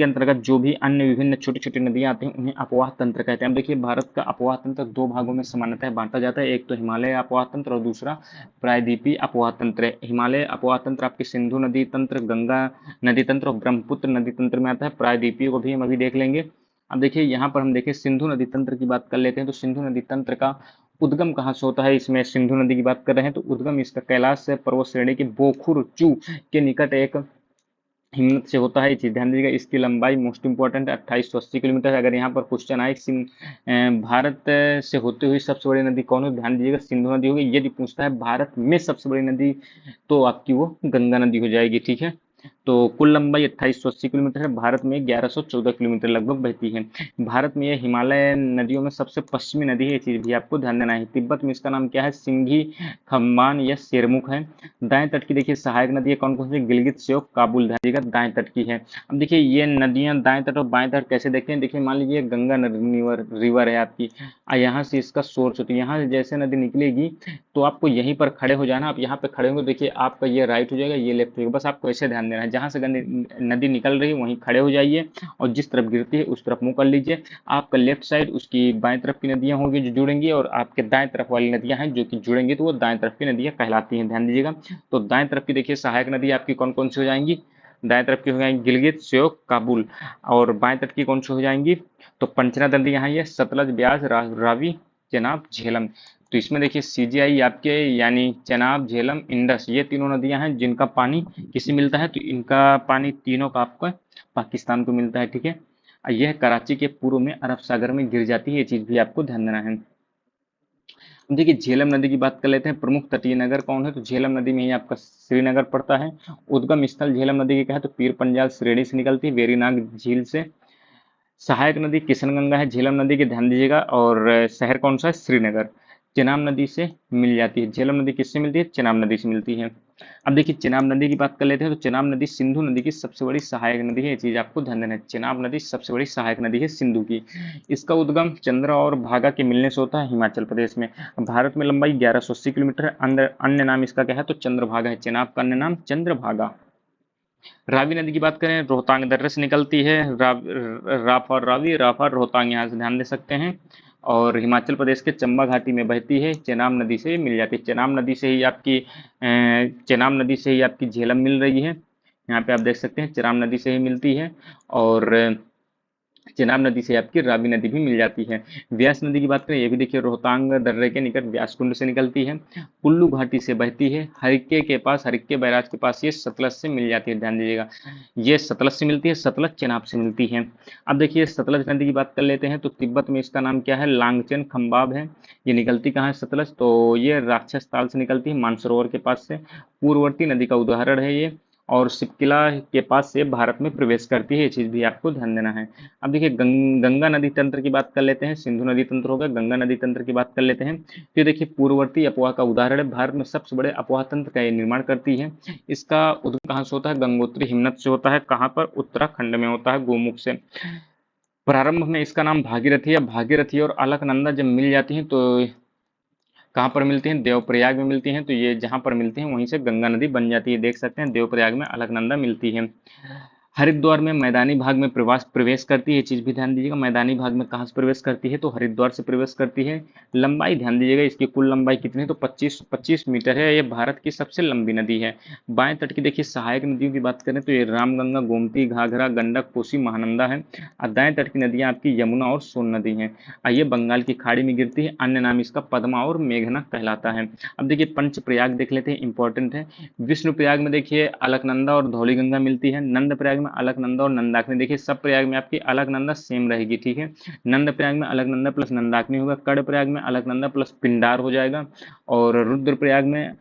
अंतर्गत जो भी अन्य विभिन्न छोटी छोटी नदियां आती हैं उन्हें अपवाह तंत्र कहते हैं। अब देखिए भारत का अपवाह तंत्र 2 भागों में सामान्यतः बांटा जाता है, एक तो हिमालय अपवाह तंत्र और दूसरा प्रायद्वीपीय अपवाह तंत्र है। हिमालय अपवाह तंत्र आपके सिंधु नदी तंत्र, गंगा नदी तंत्र और ब्रह्मपुत्र नदी तंत्र में आता है। प्रायद्वीपीय को भी हम अभी देख लेंगे। अब देखिए यहाँ पर हम देखें सिंधु नदी तंत्र की बात कर लेते हैं। तो सिंधु नदी तंत्र का उद्गम कहाँ से होता है, इसमें सिंधु नदी की बात कर रहे हैं तो उद्गम इसका कैलाश से पर्वत श्रेणी के बोखुर चू के निकट एक हिमनद से होता है, ये चीज ध्यान दीजिएगा। इसकी लंबाई मोस्ट इंपॉर्टेंट है 2880 किलोमीटर है। अगर यहाँ पर क्वेश्चन आए भारत से होती हुई सबसे बड़ी नदी कौन है, ध्यान दीजिएगा सिंधु नदी होगी। यदि पूछता है भारत में सबसे बड़ी नदी तो आपकी वो गंगा नदी हो जाएगी, ठीक है। तो कुल लंबाई 2880 किलोमीटर है। भारत में 1114 किलोमीटर लगभग बहती है। भारत में यह हिमालय नदियों में सबसे पश्चिमी नदी है, ये चीज भी आपको ध्यान देना है। तिब्बत में इसका नाम क्या है? सिंघी, खम्बान या शेरमुख है। दाएं तट की देखिए सहायक नदी है कौन कौन सी? गिलगित, श्योक, काबुल, ध्यान दीजिएगा दाएं तट की है। अब देखिए ये नदियां दाएं तट और बाएं तट कैसे देखते हैं? देखिए मान लीजिए गंगा रिवर रिवर है आपकी, यहाँ से इसका सोर्स होती है, यहाँ से जैसे नदी निकलेगी तो आपको यहीं पर खड़े हो जाना। आप यहाँ पे खड़े होंगे, देखिए आपका ये राइट हो जाएगा, ये लेफ्ट हो जाएगा। बस आपको ऐसे ध्यान देना है, जहां से नदी निकल रही है वहीं खड़े हो जाइए और जिस तरफ गिरती है उस तरफ मुंह कर लीजिए। आपका लेफ्ट साइड उसकी बाएं तरफ की नदियां होंगी जो जुड़ेंगी, और आपके दाएं तरफ वाली नदियां हैं जो कि जुड़ेंगी, तो वो दाएं तरफ की नदियां कहलाती हैं, ध्यान दीजिएगा। तो दाएं तरफ की देखिए सहायक नदी आपकी कौन कौन सी हो जाएंगी? दाएं तरफ की हो जाएंगी गिलगित, श्योक, काबुल। और बाएं तट की कौन सी हो जाएंगी? तो पंचना नदी यहाँ है, सतलज, ब्यास, रावी, चेनाब, झेलम। तो इसमें देखिए सीजीआई आपके यानी चेनाब, झेलम, इंडस, ये तीनों नदियां हैं जिनका पानी किसे मिलता है? तो इनका पानी तीनों का आपको पाकिस्तान को मिलता है, ठीक है। यह कराची के पूर्व में अरब सागर में गिर जाती है, ये चीज भी आपको ध्यान देना है। देखिए झेलम नदी की बात कर लेते हैं। प्रमुख तटीय नगर कौन है? तो झेलम नदी में ही आपका श्रीनगर पड़ता है। उद्गम स्थल झेलम नदी के क्या है? तो पीर पंजाल श्रेणी से निकलती है, वेरीनाग झील से। सहायक नदी किशनगंगा है झेलम नदी के, ध्यान दीजिएगा। और शहर कौन सा है? श्रीनगर। चेनाब नदी से मिल जाती है। झेलम नदी किससे मिलती है? चेनाब नदी से मिलती है। अब देखिए चेनाब नदी की बात कर लेते हैं। तो चेनाब नदी सिंधु नदी की सबसे बड़ी सहायक नदी है, ये चीज आपको ध्यान देना है। चेनाब नदी सबसे बड़ी सहायक नदी है सिंधु की। इसका उद्गम चंद्रा और भागा के मिलने से होता है हिमाचल प्रदेश में। भारत में लंबाई 1180 किलोमीटर है। अन्य नाम इसका क्या है? तो चंद्रभागा है। चेनाब का अन्य नाम चंद्रभागा। रावी नदी की बात करें, रोहतांग दर्रे से निकलती है। राफ और रावी, राफ और रोहतांग यहाँ से ध्यान दे सकते हैं। और हिमाचल प्रदेश के चंबा घाटी में बहती है। चेनाब नदी से मिल जाती है। चेनाब नदी से ही आपकी चेनाब नदी से ही आपकी झेलम मिल रही है। यहाँ पे आप देख सकते हैं चेनाब नदी से ही मिलती है। और चेनाब नदी से आपकी रावी नदी भी मिल जाती है। व्यास नदी की बात करें, ये भी देखिए रोहतांग दर्रे के निकट व्यास कुंड से निकलती है। कुल्लू घाटी से बहती है। हरिक्के के पास, हरिक्के बैराज के पास ये सतलज से मिल जाती है, ध्यान दीजिएगा। ये सतलज से मिलती है, सतलज चेनाब से मिलती है। अब देखिए सतलज नदी की बात कर लेते हैं। तो तिब्बत में इसका नाम क्या है? लांगचन खम्बाब है। ये निकलती कहाँ है सतलज? तो ये राक्षस ताल से निकलती है, मानसरोवर के पास से। पूर्ववर्ती नदी का उदाहरण है ये। और सिपकिला के पास से भारत में प्रवेश करती है, ये चीज भी आपको ध्यान देना है। अब देखिए गंगा नदी तंत्र की बात कर लेते हैं। सिंधु नदी तंत्र होगा, गंगा नदी तंत्र की बात कर लेते हैं। तो देखिए पूर्ववर्ती अपवाह का उदाहरण है। भारत में सबसे बड़े अपवाह तंत्र का ये निर्माण करती है। इसका उद्गम कहाँ से होता है? गंगोत्री हिमनद से होता है। कहाँ पर? उत्तराखंड में होता है, गोमुख से। प्रारंभ में इसका नाम भागीरथी है। भागीरथी और अलकनंदा जब मिल जाती हैं तो कहाँ पर मिलती हैं? देवप्रयाग में मिलती हैं। तो ये जहां पर मिलती हैं वहीं से गंगा नदी बन जाती है, देख सकते हैं देवप्रयाग में अलकनंदा मिलती है। हरिद्वार में मैदानी भाग में प्रवास प्रवेश करती है, ये चीज भी ध्यान दीजिएगा। मैदानी भाग में कहाँ से प्रवेश करती है? तो हरिद्वार से प्रवेश करती है। लंबाई ध्यान दीजिएगा, इसकी कुल लंबाई कितनी है? तो 25 मीटर है। ये भारत की सबसे लंबी नदी है। बाएं तट की देखिए सहायक नदियों की बात करें तो ये रामगंगा, गोमती, घाघरा, गंडक, कोसी, महानंदा है। और दाएं तट की नदियां आपकी यमुना और सोन नदी हैं। ये बंगाल की खाड़ी में गिरती है। अन्य नाम इसका पद्मा और मेघना कहलाता है। अब देखिए पंच प्रयाग देख लेते हैं, इंपॉर्टेंट है। विष्णु प्रयाग में देखिए अलकनंदा और धौलीगंगा मिलती है। नंद प्रयाग में अलकनंदा और नंदाकिनी, देखिए सब प्रयाग में आपकी अलकनंदा सेम रहेगी, ठीक है। नंद प्रयाग में अलकनंदा प्लस नंदाकिनी होगा। कड़ प्रयाग में अलकनंदा प्लस पिंडार हो जाएगा। और रुद्र प्रयाग में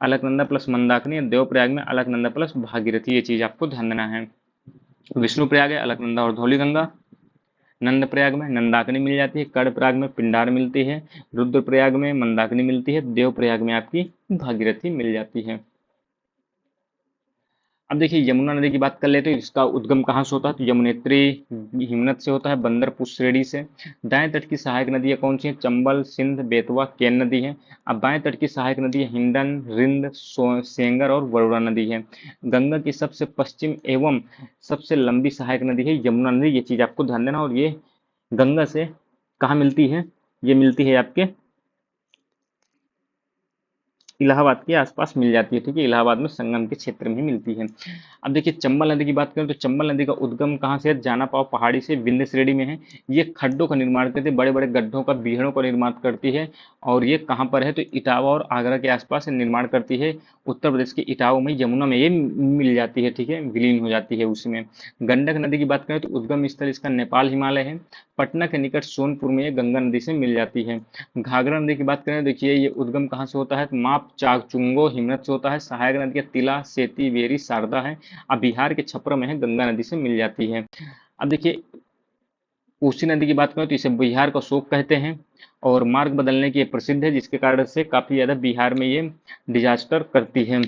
अलकनंदा प्लस मंदाकिनी। देव प्रयाग में अलकनंदा प्लस भागीरथी, ये चीज आपको ध्यान देना है। विष्णु प्रयाग है अलकनंदा और धौलीगंगा। नंद प्रयाग में नंदाकिनी मिल जाती है। कड़ प्रयाग में पिंडार मिलती है। रुद्र प्रयाग में मंदाकिनी मिलती है। देव प्रयाग में आपकी भागीरथी मिल जाती है। अब देखिए यमुना नदी की बात कर लेते हैं। इसका उद्गम कहाँ से होता है? तो यमुनेत्री हिमनद से होता है, बंदर श्रेणी से। दाएं तट की सहायक नदियां कौन सी हैं? चंबल, सिंध, बेतवा, केन नदी है। अब बाएं तट की सहायक नदी है हिंडन, रिंद, सेंगर और वरुणा नदी है। गंगा की सबसे पश्चिम एवं सबसे लंबी सहायक नदी है यमुना नदी, ये चीज आपको ध्यान देना। और ये गंगा से कहाँ मिलती है? ये मिलती है आपके इलाहाबाद के आसपास मिल जाती है, ठीक है। इलाहाबाद में संगम के क्षेत्र में ही मिलती है। अब देखिए चंबल नदी की बात करें तो चंबल नदी का उद्गम कहाँ से है? जाना पाव पहाड़ी से, विंध्य श्रेणी में है। ये खड्डों का निर्माण करती है, बड़े बड़े गड्ढों का, बीहड़ों का निर्माण करती है। और ये कहाँ पर है? तो इटावा और आगरा के आसपास निर्माण करती है। उत्तर प्रदेश के इटावा में, यमुना में ये मिल जाती है, ठीक है, विलीन हो जाती है उसमें। गंडक नदी की बात करें तो उद्गम स्थल इसका नेपाल हिमालय है। पटना के निकट सोनपुर में ये गंगा नदी से मिल जाती है। घाघरा नदी की बात करें देखिए ये उद्गम कहाँ से होता है? तो माप चाकचुंगो हिमनद से होता है। सहायक नदियाँ तिला, सेती, वेरी, शारदा है। अब बिहार के छपरा में है, गंगा नदी से मिल जाती है। अब देखिए कोसी नदी की बात करें तो इसे बिहार का शोक कहते हैं और मार्ग बदलने की ये प्रसिद्ध है, जिसके कारण से काफी ज्यादा बिहार में ये डिजास्टर करती है।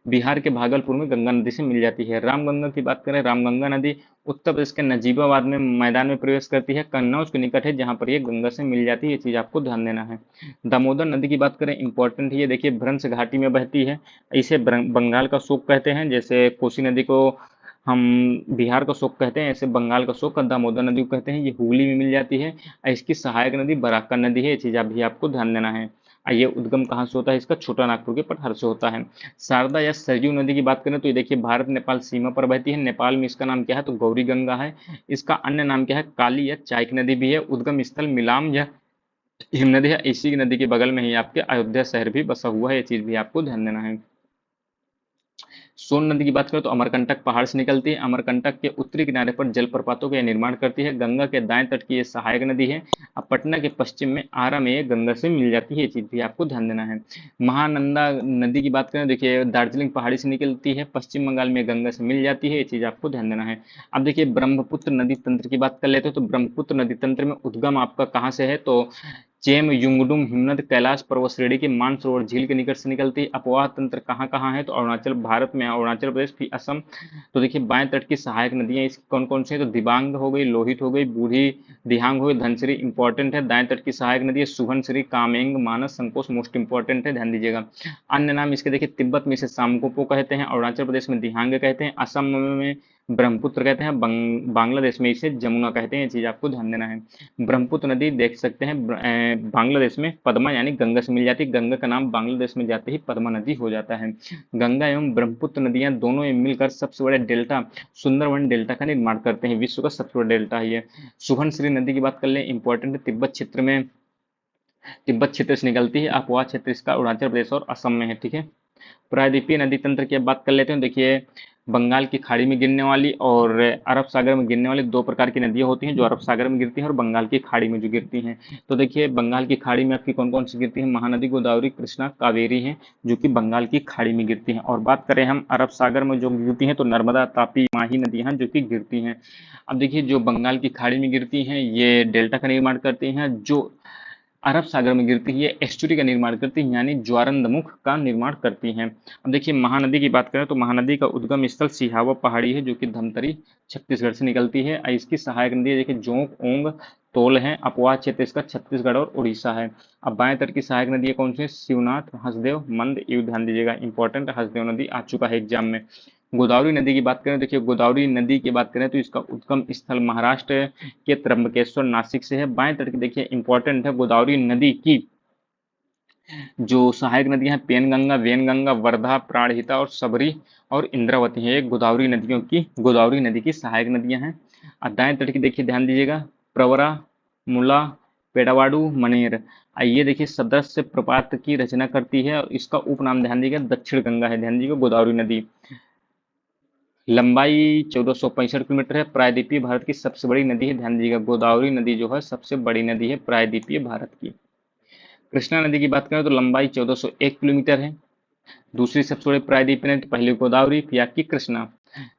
बिहार के भागलपुर में गंगा नदी से मिल जाती है। रामगंगा की बात करें, रामगंगा नदी उत्तर प्रदेश के नजीबाबाद में मैदान में प्रवेश करती है, कन्नौज के निकट है, जहां पर ये गंगा से मिल जाती है। ये चीज आपको ध्यान देना है। दामोदर नदी की बात करें, इंपॉर्टेंट है ये, देखिए भ्रंश घाटी में बहती है। इसे बंगाल का शोक कहते हैं। जैसे कोसी नदी को हम बिहार का शोक कहते हैं, ऐसे बंगाल का शोक दामोदर नदी को कहते हैं। ये हुगली में मिल जाती है और इसकी सहायक नदी बराकर नदी है। ये चीज आप भी आपको ध्यान देना है। ये उद्गम कहाँ से होता है इसका? छोटा नागपुर के पठार से होता है। शारदा या सरयू नदी की बात करें तो ये देखिए भारत नेपाल सीमा पर बहती है। नेपाल में इसका नाम क्या है? तो गौरी गंगा है। इसका अन्य नाम क्या है? काली या चाइक नदी भी है। उद्गम स्थल मिलाम या हिमनदी है। इसी नदी के बगल में ही आपके अयोध्या शहर भी बसा हुआ है। ये चीज भी आपको ध्यान देना है। सोन नदी की बात करें तो अमरकंटक पहाड़ से निकलती है। अमरकंटक के उत्तरी किनारे पर जलप्रपातों का निर्माण करती है। गंगा के दाएं तट की ये सहायक नदी है। अब पटना के पश्चिम में आरा में ये गंगा से मिल जाती है। ये चीज भी आपको ध्यान देना है। महानंदा नदी की बात करें, देखिए दार्जिलिंग पहाड़ी से निकलती है, पश्चिम बंगाल में गंगा से मिल जाती है। ये चीज आपको ध्यान देना है। अब देखिए ब्रह्मपुत्र नदी तंत्र की बात कर लेते हैं, तो ब्रह्मपुत्र नदी तंत्र में उद्गम आपका कहाँ से है? तो चेम युंगडुम हिमनद कैलाश पर्वत श्रेणी की मानसरोवर झील के निकट से निकलती है। अपवाह तंत्र कहाँ कहाँ है? तो अरुणाचल भारत में है, अरुणाचल प्रदेश फिर असम। तो देखिए बाएं तट की सहायक नदियां इस कौन कौन सी है? तो दिबांग हो गई, लोहित हो गई, बूढ़ी दिहांग हो गई, धनसिरी इंपॉर्टेंट है। दाएं तट की सहायक नदी है सुबनसिरी, कामेंग, मानस, संकोच मोस्ट इंपॉर्टेंट है, ध्यान दीजिएगा। अन्य नाम इसके देखिए तिब्बत में इसे सामकोपो कहते हैं, अरुणाचल प्रदेश में दिहांग कहते हैं, असम में ब्रह्मपुत्र कहते हैं, बांग्लादेश में इसे जमुना कहते हैं। ये चीज आपको ध्यान देना है। ब्रह्मपुत्र नदी देख सकते हैं बांग्लादेश में पद्मा यानी गंगा से मिल जाती है। गंगा का नाम बांग्लादेश में जाते ही पद्मा नदी हो जाता है। गंगा एवं ब्रह्मपुत्र नदियां दोनों मिलकर सबसे बड़े डेल्टा सुंदरवन डेल्टा का निर्माण करते हैं। विश्व का सबसे बड़ा डेल्टा है ये। सुबनसिरी नदी की बात कर ले, इंपॉर्टेंट है, तिब्बत क्षेत्र से निकलती है। अपवा क्षेत्र इसका अरुणाचल प्रदेश और असम में है, ठीक है। प्रायद्वीपीय नदी तंत्र की अब बात कर लेते हैं। देखिए बंगाल की खाड़ी में गिरने वाली और अरब सागर में गिरने वाली दो प्रकार की नदियां होती हैं, जो अरब सागर में गिरती हैं और बंगाल की खाड़ी में जो गिरती हैं। तो देखिए बंगाल की खाड़ी में आपकी कौन कौन सी गिरती है? महानदी, गोदावरी, कृष्णा, कावेरी हैं, जो कि बंगाल की खाड़ी में गिरती हैं। और बात करें हम अरब सागर में जो गिरती हैं, तो नर्मदा, तापी, माही नदियां हैं जो कि गिरती हैं। अब देखिए जो बंगाल की खाड़ी में गिरती हैं ये डेल्टा का निर्माण करती हैं, जो अरब सागर में गिरती है ये एस्चुरी का निर्माण करती है, यानी ज्वारंदमुख का निर्माण करती हैं। अब देखिए महानदी की बात करें तो महानदी का उद्गम स्थल सिहावा पहाड़ी है, जो कि धमतरी छत्तीसगढ़ से निकलती है। और इसकी सहायक नदी है देखिए जोंक, ओंग, तोल है। अपवाह क्षेत्र इसका छत्तीसगढ़ और उड़ीसा है। अब बाएं तट की सहायक नदी है कौन सी? शिवनाथ, हसदेव, मंद, ये ध्यान दीजिएगा, इंपॉर्टेंट। हसदेव नदी आ चुका है एग्जाम में। गोदावरी नदी की बात करें, देखिए गोदावरी नदी की बात करें तो इसका उद्गम स्थल महाराष्ट्र के त्र्यंबकेश्वर, नासिक से है। बाएं तट की देखिए इंपॉर्टेंट है, गोदावरी नदी की जो सहायक नदियां हैं पेनगंगा, वेनगंगा, वर्धा, प्राणहिता और सबरी और इंद्रावती है। ये गोदावरी नदी की सहायक नदियां हैं। और दाएं तट की देखिए ध्यान दीजिएगा, प्रवरा, मुला, पेड़ावाडू, मनेर। ये देखिए सदस्य प्रपात की रचना करती है और इसका उपनाम ध्यान दीजिएगा दक्षिण गंगा है। ध्यान दीजिएगा गोदावरी नदी लंबाई 1465 किलोमीटर है। प्रायद्वीपीय भारत की सबसे बड़ी नदी है। ध्यान दीजिएगा गोदावरी नदी जो है सबसे बड़ी नदी है प्रायद्वीपीय भारत की। कृष्णा नदी की बात करें तो लंबाई 1401 किलोमीटर है। दूसरी सबसे बड़ी प्रायद्वीपीय नदी पहली गोदावरी, फिर आपकी कृष्णा।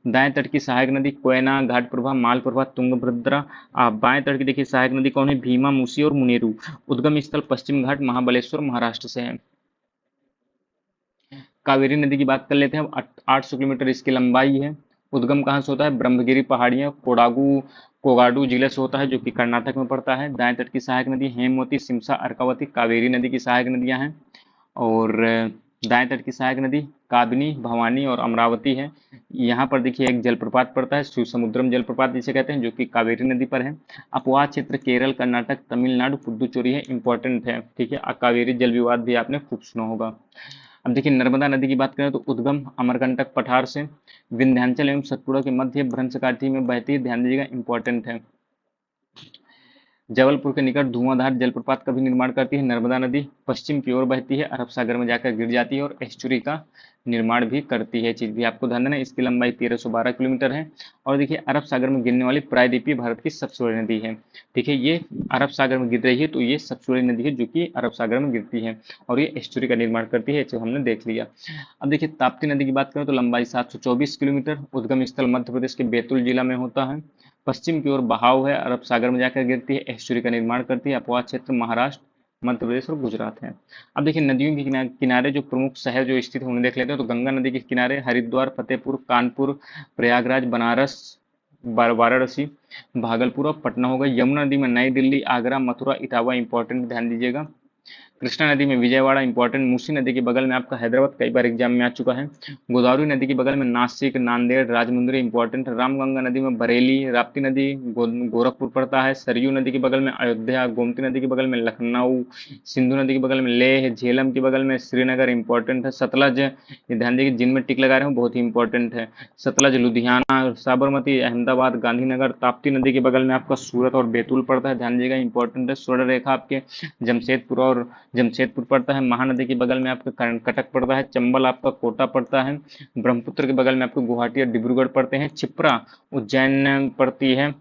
दाएं तट की सहायक नदी कोयना, घाटप्रभा, मालप्रभा, तुंगभद्रा। बाएं तट की देखिए सहायक नदी कौन है? भीमा, मूसी और मुनेरू। उद्गम स्थल पश्चिम घाट, महाबलेश्वर, महाराष्ट्र से है। कावेरी नदी की बात कर लेते हैं। 800 किलोमीटर इसकी लंबाई है। उद्गम कहाँ से होता है? ब्रह्मगिरी पहाड़ियां, कोगाडू जिले से होता है, जो कि कर्नाटक में पड़ता है। दाएं तट की सहायक नदी हेमवती, सिमसा, अर्कावती, कावेरी नदी की सहायक नदियां हैं। और दाएं तट की सहायक नदी काबिनी, भवानी और अमरावती है। यहाँ पर देखिए एक जलप्रपात पड़ता है, शिवसमुद्रम जलप्रपात जिसे कहते हैं, जो कि कावेरी नदी पर है। अपवाह क्षेत्र केरल, कर्नाटक, तमिलनाडु, पुदुचेरी है, इंपॉर्टेंट है, ठीक है। कावेरी जल विवाद भी आपने खूब सुना होगा। अब देखिए नर्मदा नदी की बात करें तो उद्गम अमरकंटक पठार से विंध्याचल एवं सतपुड़ा के मध्य भ्रंश घाटी में बहती है। ध्यान दीजिएगा इंपॉर्टेंट है। जबलपुर के निकट धुआंधार जलप्रपात का भी निर्माण करती है नर्मदा नदी, पश्चिम की ओर बहती है, अरब सागर में जाकर गिर जाती है और एस्चुरी का निर्माण भी करती है। चीज भी आपको ध्यान देना है। इसकी लंबाई 1312 किलोमीटर है। और देखिए अरब सागर में गिरने वाली प्रायद्वीपीय भारत की सबसे बड़ी नदी है। ठीक है, ये अरब सागर में गिर रही है तो ये सबसे बड़ी नदी है जो कि अरब सागर में गिरती है और ये एस्चुरी का निर्माण करती है, जो हमने देख लिया। अब देखिए ताप्ती नदी की बात करें तो लंबाई 724 किलोमीटर, उद्गम स्थल मध्य प्रदेश के बैतूल जिला में होता है, पश्चिम की ओर बहाव है, अरब सागर में जाकर गिरती है, एस्चुरी का निर्माण करती है, अपवाद क्षेत्र महाराष्ट्र, मध्य प्रदेश और गुजरात है। अब देखिए नदियों के किनारे जो प्रमुख शहर जो स्थित है उन्हें देख लेते हैं। तो गंगा नदी के किनारे हरिद्वार, फतेहपुर, कानपुर, प्रयागराज, बनारस, वाराणसी, भागलपुर और पटना होगा। यमुना नदी में नई दिल्ली, आगरा, मथुरा, इटावा इंपॉर्टेंट, ध्यान दीजिएगा। कृष्णा नदी में विजयवाड़ा इंपॉर्टेंट, मूसी नदी के बगल में आपका हैदराबाद कई बार एग्जाम में आ चुका है, गोदावरी नदी के बगल में नासिक, नांदेड़, राजमुंद्री इंपॉर्टेंट, रामगंगा नदी में बरेली, राप्ती नदी गोरखपुर पड़ता है, सरयू नदी के बगल में अयोध्या, गोमती नदी के बगल में लखनऊ, सिंधु नदी के बगल में लेह, झेलम के बगल में श्रीनगर इंपॉर्टेंट है, सतलज, ये ध्यान देखिए जिनमें टिक लगा रहे हो बहुत ही इंपॉर्टेंट है, सतलज लुधियाना, साबरमती अहमदाबाद, गांधीनगर, ताप्ती नदी के बगल में आपका सूरत और बैतूल पड़ता है, ध्यान दीजिएगा इंपॉर्टेंट है, स्वर्ण रेखा आपके जमशेदपुर पड़ता है, महानदी के बगल में आपका कटक पड़ता है, चंबल आपका कोटा पड़ता है, ब्रह्मपुत्र के बगल में आपको गुवाहाटी और डिब्रूगढ़ पड़ते हैं, छिप्रा उज्जैन पड़ती है,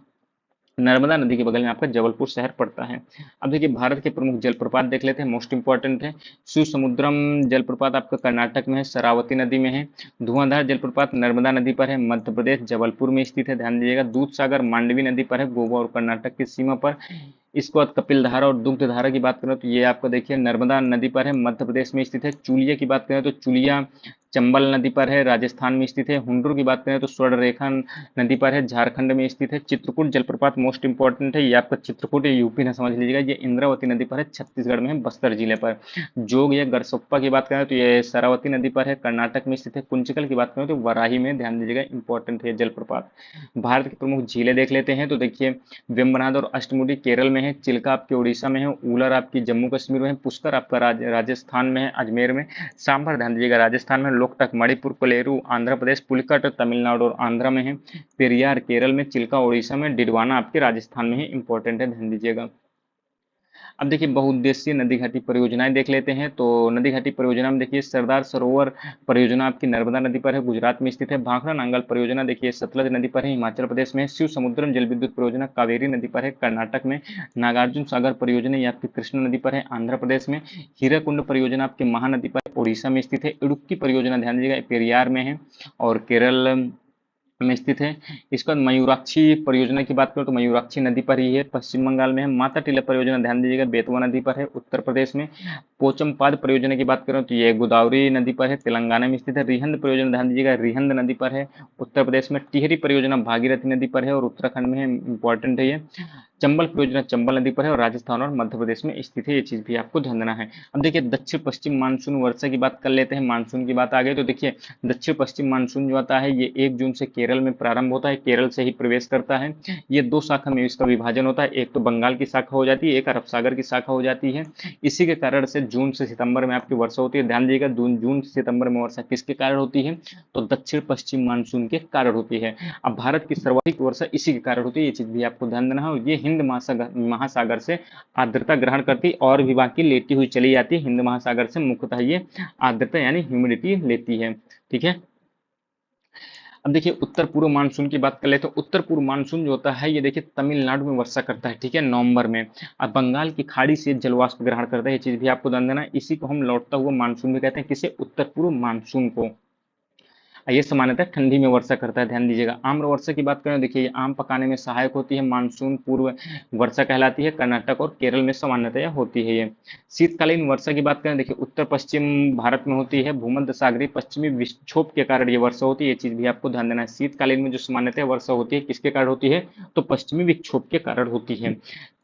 नर्मदा नदी के बगल में आपका जबलपुर शहर पड़ता है। अब देखिए भारत के प्रमुख जलप्रपात देख लेते हैं, मोस्ट इंपॉर्टेंट है। शिवसमुद्रम जलप्रपात आपका कर्नाटक में है, शरावती नदी में है। धुआंधार जलप्रपात नर्मदा नदी पर है, मध्य प्रदेश जबलपुर में स्थित है, ध्यान दीजिएगा। दूध सागर मांडवी नदी पर है, गोवा और कर्नाटक की सीमा पर। इसके बाद कपिल धारा और दुग्ध धारा की बात करें तो ये आपका देखिए नर्मदा नदी पर है, मध्य प्रदेश में स्थित है। चुलिया की बात करें तो चुलिया चंबल नदी पर है, राजस्थान में स्थित है। हुंडुर की बात करें तो स्वर्ण रेखा नदी पर है, झारखंड में स्थित है। चित्रकूट जलप्रपात मोस्ट इंपॉर्टेंट है, ये आपका चित्रकूट यूपी ना समझ लीजिएगा, ये इंद्रावती नदी पर है, छत्तीसगढ़ में है, बस्तर जिले पर। जोग या गरसप्पा की बात करें तो ये शरावती नदी पर है, कर्नाटक में स्थित है। कुंचिकल की बात करें तो वराही में, ध्यान दीजिएगा इंपॉर्टेंट है जलप्रपात। भारत की प्रमुख झीलें देख लेते हैं तो देखिए वेम्बनाड और अष्टमुडी केरल में है, चिल्का आपके उड़ीसा में है, ऊलर आपकी जम्मू कश्मीर में है, पुष्कर आपका राजस्थान में है, अजमेर में। सांभर ध्यान दीजिएगा राजस्थान में, लोकटक मणिपुर, कोलेरू आंध्र प्रदेश, पुलिकट तमिलनाडु और आंध्र में है, पेरियार केरल में, चिल्का उड़ीसा में, डिडवाना आपके राजस्थान में है, इंपॉर्टेंट है, ध्यान दीजिएगा। अब देखिए बहुउद्देशीय नदी घाटी परियोजनाएं देख लेते हैं। तो नदी घाटी परियोजना में देखिए सरदार सरोवर परियोजना आपकी नर्मदा नदी पर है, गुजरात में स्थित है। भाखड़ा नांगल परियोजना देखिए सतलज नदी पर है, हिमाचल प्रदेश में। शिव समुद्रम जल विद्युत परियोजना कावेरी नदी पर है, कर्नाटक में। नागार्जुन सागर परियोजना ये आपकी कृष्ण नदी पर है, आंध्र प्रदेश में। हीराकुंड परियोजना आपकी महानदी पर उड़ीसा में स्थित है। इडुक्की परियोजना ध्यान दीजिएगा पेरियार में है और केरल में स्थित है। इसके बाद मयूराक्षी परियोजना की बात करें तो मयूराक्षी नदी पर ही है, पश्चिम बंगाल में है। माता टीला परियोजना ध्यान दीजिएगा बेतवा नदी पर है, उत्तर प्रदेश में। पोचमपाद परियोजना की बात करें तो ये गोदावरी नदी पर है, तेलंगाना में स्थित है। रिहंद परियोजना ध्यान दीजिएगा रिहंद नदी पर है, उत्तर प्रदेश में। टिहरी परियोजना भागीरथी नदी पर है और उत्तराखंड में है, इंपॉर्टेंट है ये। चंबल परियोजना चंबल नदी पर है और राजस्थान और मध्य प्रदेश में स्थित है, ये चीज भी आपको ध्यान देना है। अब देखिए दक्षिण पश्चिम मानसून वर्षा की बात कर लेते हैं। मानसून की बात आ गई तो देखिए दक्षिण पश्चिम मानसून जो आता है ये 1 जून से केरल में प्रारंभ होता है, केरल से ही प्रवेश करता है। ये 2 शाखा में इसका विभाजन होता है, एक तो बंगाल की शाखा हो जाती है, एक अरब सागर की शाखा हो जाती है। इसी के कारण से जून से सितंबर में आपकी वर्षा होती है। ध्यान दीजिएगा जून से सितंबर में वर्षा किसके कारण होती है, तो दक्षिण पश्चिम मानसून के कारण होती है। अब भारत की सर्वाधिक वर्षा इसी के कारण होती है, ये चीज भी आपको ध्यान देना है। ये हिंद महासागर से आर्द्रता ग्रहण करती और भी बाकी लेती हुई चली जाती है। हिंद महासागर से मुख्यतः ये आर्द्रता यानी ह्यूमिडिटी लेती है, ठीक है। अब देखिए उत्तर पूर्व मानसून की बात कर ले तो उत्तर पूर्व मानसून जो होता है ये देखिए तमिलनाडु में वर्षा करता है, ठीक है, नवंबर में। अब बंगाल की खाड़ी से जलवाष्प ग्रहण करता है, ये चीज भी आपको ध्यान देना है। इसी को हम लौटता हुआ मानसून भी कहते हैं, किसे, उत्तर पूर्व मानसून को। ये सामान्यतः ठंडी में वर्षा करता है, ध्यान दीजिएगा। आम्र वर्षा की बात करें देखिए ये आम पकाने में सहायक होती है, मानसून पूर्व वर्षा कहलाती है, कर्नाटक और केरल में सामान्यतः होती है ये। शीतकालीन वर्षा की बात करें देखिए उत्तर पश्चिम भारत में होती है, भूमध्य सागरीय पश्चिमी विक्षोभ के कारण ये वर्षा होती है, ये चीज भी आपको ध्यान देना है। शीतकालीन में जो सामान्यतः वर्षा होती है किसके कारण होती है, तो पश्चिमी विक्षोभ के कारण होती है।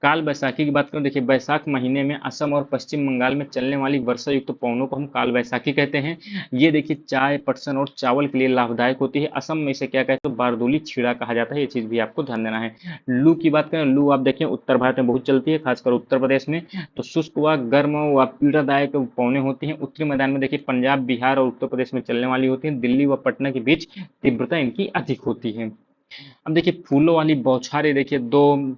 काल बैसाखी की बात करें देखिए बैसाख महीने में असम और पश्चिम बंगाल में चलने वाली वर्षा युक्त पवनों को हम काल बैसाखी कहते हैं। ये देखिए चाय, पटसन और चावल के लिए लाभदायक होती है। असम में इसे क्या कहते हैं, बारदोली छीड़ा कहा जाता है, ये चीज भी आपको ध्यान देना है। लू की बात करें, लू आप देखें उत्तर भारत में बहुत चलती है, खासकर उत्तर प्रदेश में। तो शुष्क व गर्म व पीड़ादायक पवने होती हैं। उत्तरी मैदान में देखिए पंजाब, बिहार और उत्तर प्रदेश में चलने वाली होती है। दिल्ली व पटना के बीच तीव्रता इनकी अधिक होती है। अब देखिए फूलों वाली बौछारें देखिए दो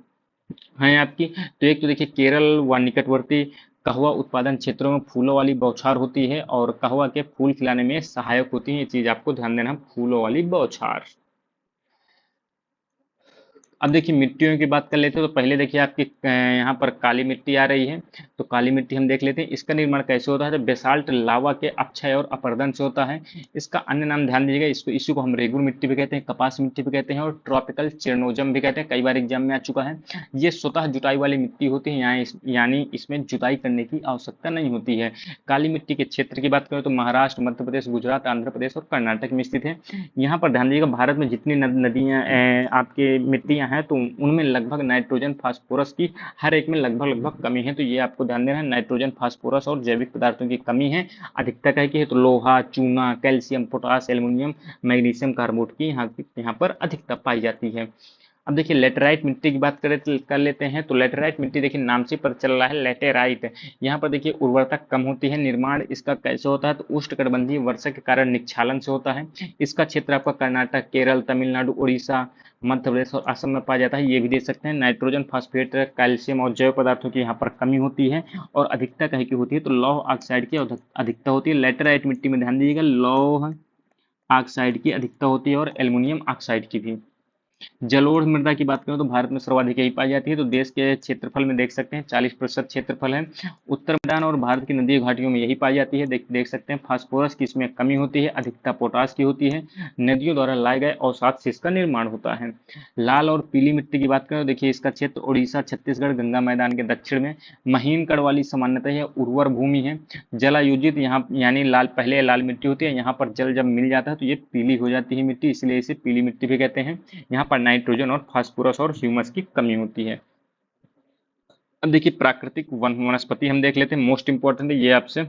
हैं आपकी। तो एक तो देखिए केरल व निकटवर्ती कहवा उत्पादन क्षेत्रों में फूलों वाली बौछार होती है और कहवा के फूल खिलाने में सहायक होती है। ये चीज आपको ध्यान देना, फूलों वाली बौछार। अब देखिए मिट्टियों की बात कर लेते हैं। तो पहले देखिए आपकी यहाँ पर काली मिट्टी आ रही है। तो काली मिट्टी हम देख लेते हैं, इसका निर्माण कैसे होता है। तो बेसाल्ट लावा के अपक्षय और अपरदन से होता है। इसका अन्य नाम ध्यान दीजिएगा, इसको इसी को हम रेगुर मिट्टी भी कहते हैं, कपास मिट्टी भी कहते हैं और ट्रॉपिकल चेरनोजम भी कहते हैं। कई बार एग्जाम में आ चुका है। ये स्वतः जुताई वाली मिट्टी होती है, यानी इसमें जुताई करने की आवश्यकता नहीं होती है। काली मिट्टी के क्षेत्र की बात करें तो महाराष्ट्र, मध्य प्रदेश, गुजरात, आंध्र प्रदेश और कर्नाटक में स्थित है। यहाँ पर ध्यान दीजिएगा, भारत में जितनी नदियाँ आपके मिट्टियाँ हैं तो उनमें लगभग नाइट्रोजन फास्फोरस की हर एक में लगभग लगभग कमी है। तो ये आपको ध्यान देना है, नाइट्रोजन फास्फोरस और जैविक पदार्थों की कमी है। अधिकता कह की है तो लोहा, चूना, calcium, potash, aluminium, magnesium carbonate की यहाँ पर अधिकता पाई जाती है। अब देखिए लेटेराइट मिट्टी की बात करें तो कर लेते हैं। तो लेटेराइट मिट्टी देखिए नाम से पता चल रहा है लेटेराइट। यहाँ पर देखिए उर्वरता कम होती है। निर्माण इसका कैसे होता है तो उष्णकटिबंधीय वर्षा के कारण निक्षालन से होता है। इसका क्षेत्र आपका कर्नाटक, केरल, तमिलनाडु, उड़ीसा, मध्य प्रदेश और असम में पाया जाता है। ये भी देख सकते हैं। नाइट्रोजन, फास्फेट, कैल्शियम और जैव पदार्थों की यहाँ पर कमी होती है और अधिकता कहीं की होती है तो लौह ऑक्साइड की अधिकता होती है। लेटेराइट मिट्टी में ध्यान दीजिएगा, लौह ऑक्साइड की अधिकता होती है और एल्युमिनियम ऑक्साइड की भी। जलोढ़ मृदा की बात करें तो भारत में सर्वाधिक यही पाई जाती है। तो देश के क्षेत्रफल में देख सकते हैं 40% क्षेत्रफल है। उत्तर मैदान और भारत की नदी घाटियों में यही पाई जाती है। देख सकते हैं फास्फोरस की इसमें कमी होती है, अधिकता पोटास की होती है। नदियों द्वारा लाए गए अवसाद से इसका निर्माण होता है। लाल और पीली मिट्टी की बात करें तो देखिए इसका क्षेत्र उड़ीसा, छत्तीसगढ़, गंगा मैदान के दक्षिण में। महीन कण वाली सामान्यतः यह उर्वर भूमि है। जलायुजित यहाँ यानी लाल, पहले लाल मिट्टी होती है, यहाँ पर जल जब मिल जाता है तो ये पीली हो जाती है मिट्टी, इसलिए इसे पीली मिट्टी भी कहते हैं। यहाँ पर नाइट्रोजन और फास्फोरस और ह्यूमस की कमी होती है। अब देखिए प्राकृतिक वनस्पति हम देख लेते हैं, मोस्ट इंपॉर्टेंट है ये, आपसे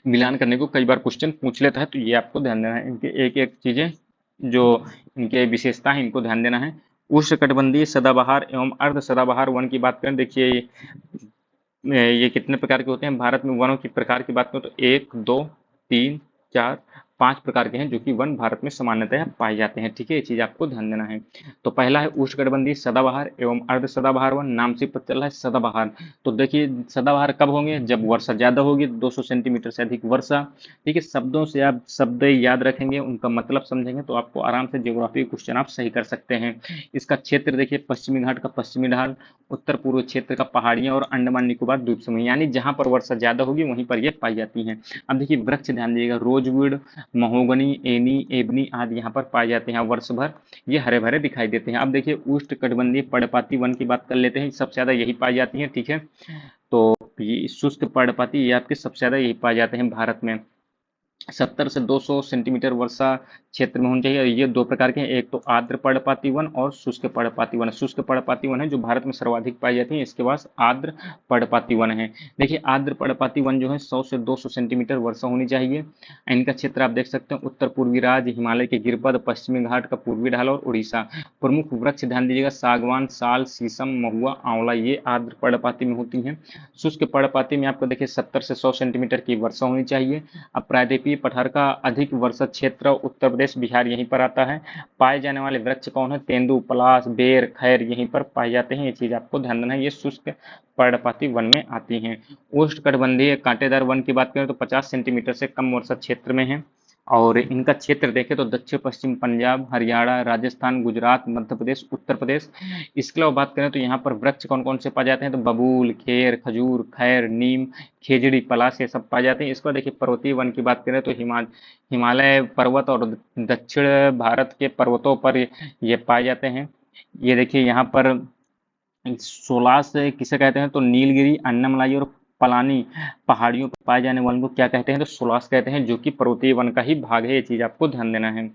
मिलान करने को कई बार क्वेश्चन पूछ लेता है तो ये आपको ध्यान देना है। इनके एक एक चीजें जो इनके विशेषता है इनको ध्यान देना है। उष्णकटिबंधीय सदाबहार एवं अर्ध सदाबहार वन की बात करें, देखिए ये कितने प्रकार के होते हैं। भारत में वनों की प्रकार की बात करें तो 1, 2, 3, 4, 5 प्रकार के हैं जो कि वन भारत में सामान्यतः पाए जाते हैं। ठीक है, ये चीज आपको ध्यान देना है। तो पहला है उष्णकटिबंधीय सदाबहार एवं अर्ध सदाबहार वन, नाम से पता चल रहा है सदाबहार। तो देखिए सदाबहार कब होंगे, जब वर्षा ज्यादा होगी, 200 सेंटीमीटर से अधिक वर्षा। ठीक है, शब्दों से आप शब्द याद रखेंगे, उनका मतलब समझेंगे तो आपको आराम से ज्योग्राफी क्वेश्चन आप सही कर सकते हैं। इसका क्षेत्र देखिए पश्चिमी घाट का पश्चिमी ढाल, उत्तर पूर्व क्षेत्र का पहाड़ियां और अंडमान निकोबार द्वीप समूह, यानी जहां पर वर्षा ज्यादा होगी वहीं पर ये पाई जाती हैं। अब देखिए वृक्ष ध्यान दीजिएगा, रोजवुड, महोगनी, एनी, एबनी आदि यहाँ पर पाए जाते हैं। वर्ष भर ये हरे भरे दिखाई देते हैं। अब देखिए उष्ण कटिबंधीय पर्णपाती वन की बात कर लेते हैं, सबसे ज्यादा यही पाई जाती है। ठीक है, तो ये शुष्क पर्णपाती ये आपके सबसे ज्यादा यही पाए जाते हैं भारत में। 70 से 200 सेंटीमीटर वर्षा क्षेत्र में होनी चाहिए। ये दो प्रकार के हैं, एक तो आर्द्र पर्णपाती वन और शुष्क पर्णपाती वन। शुष्क पर्णपाती वन है जो भारत में सर्वाधिक पाई जाती है, इसके बाद आर्द्र पर्णपाती वन है। देखिए आर्द्र पर्णपाती वन जो है 100 से 200 सेंटीमीटर वर्षा होनी चाहिए। इनका क्षेत्र आप देख सकते हैं उत्तर पूर्वी राज्य, हिमालय के गिरपद, पश्चिमी घाट का पूर्वी ढाल और उड़ीसा। प्रमुख वृक्ष ध्यान दीजिएगा, सागवान, साल, शीशम, महुआ, आंवला, ये आर्द्र पर्णपाती में होती हैं। शुष्क पर्णपाती में आपको देखिए 70 से 100 सेंटीमीटर की वर्षा होनी चाहिए। अब प्रायद्वीपीय पठार का अधिक वर्षा क्षेत्र उत्तर प्रदेश, बिहार यहीं पर आता है। पाए जाने वाले वृक्ष कौन है, तेंदु, पलाश, बेर, खैर यहीं पर पाए जाते हैं। ये चीज आपको ध्यान देना है, ये शुष्क पर्णपाती वन में आती हैं। उष्णकटिबंधीय कांटेदार वन की बात करें तो 50 सेंटीमीटर से कम वर्षा क्षेत्र में है। और इनका क्षेत्र देखें तो दक्षिण पश्चिम पंजाब, हरियाणा, राजस्थान, गुजरात, मध्य प्रदेश, उत्तर प्रदेश। इसके अलावा बात करें तो यहाँ पर वृक्ष कौन कौन से पाए जाते हैं तो बबूल, खेर, खजूर, खैर, नीम, खेजड़ी, पलाश, ये सब पाए जाते हैं। इसको देखिए पर्वतीय वन की बात करें तो हिमालय पर्वत और दक्षिण भारत के पर्वतों पर ये पाए जाते हैं। ये देखिए यहाँ पर सोलास किसे कहते हैं तो नीलगिरी, अन्नमलाई और पलानी पहाड़ियों पर पाए जाने वाले को क्या कहते हैं तो सोलास कहते हैं, जो कि पर्वतीय वन का ही भाग है। ये चीज आपको ध्यान देना है।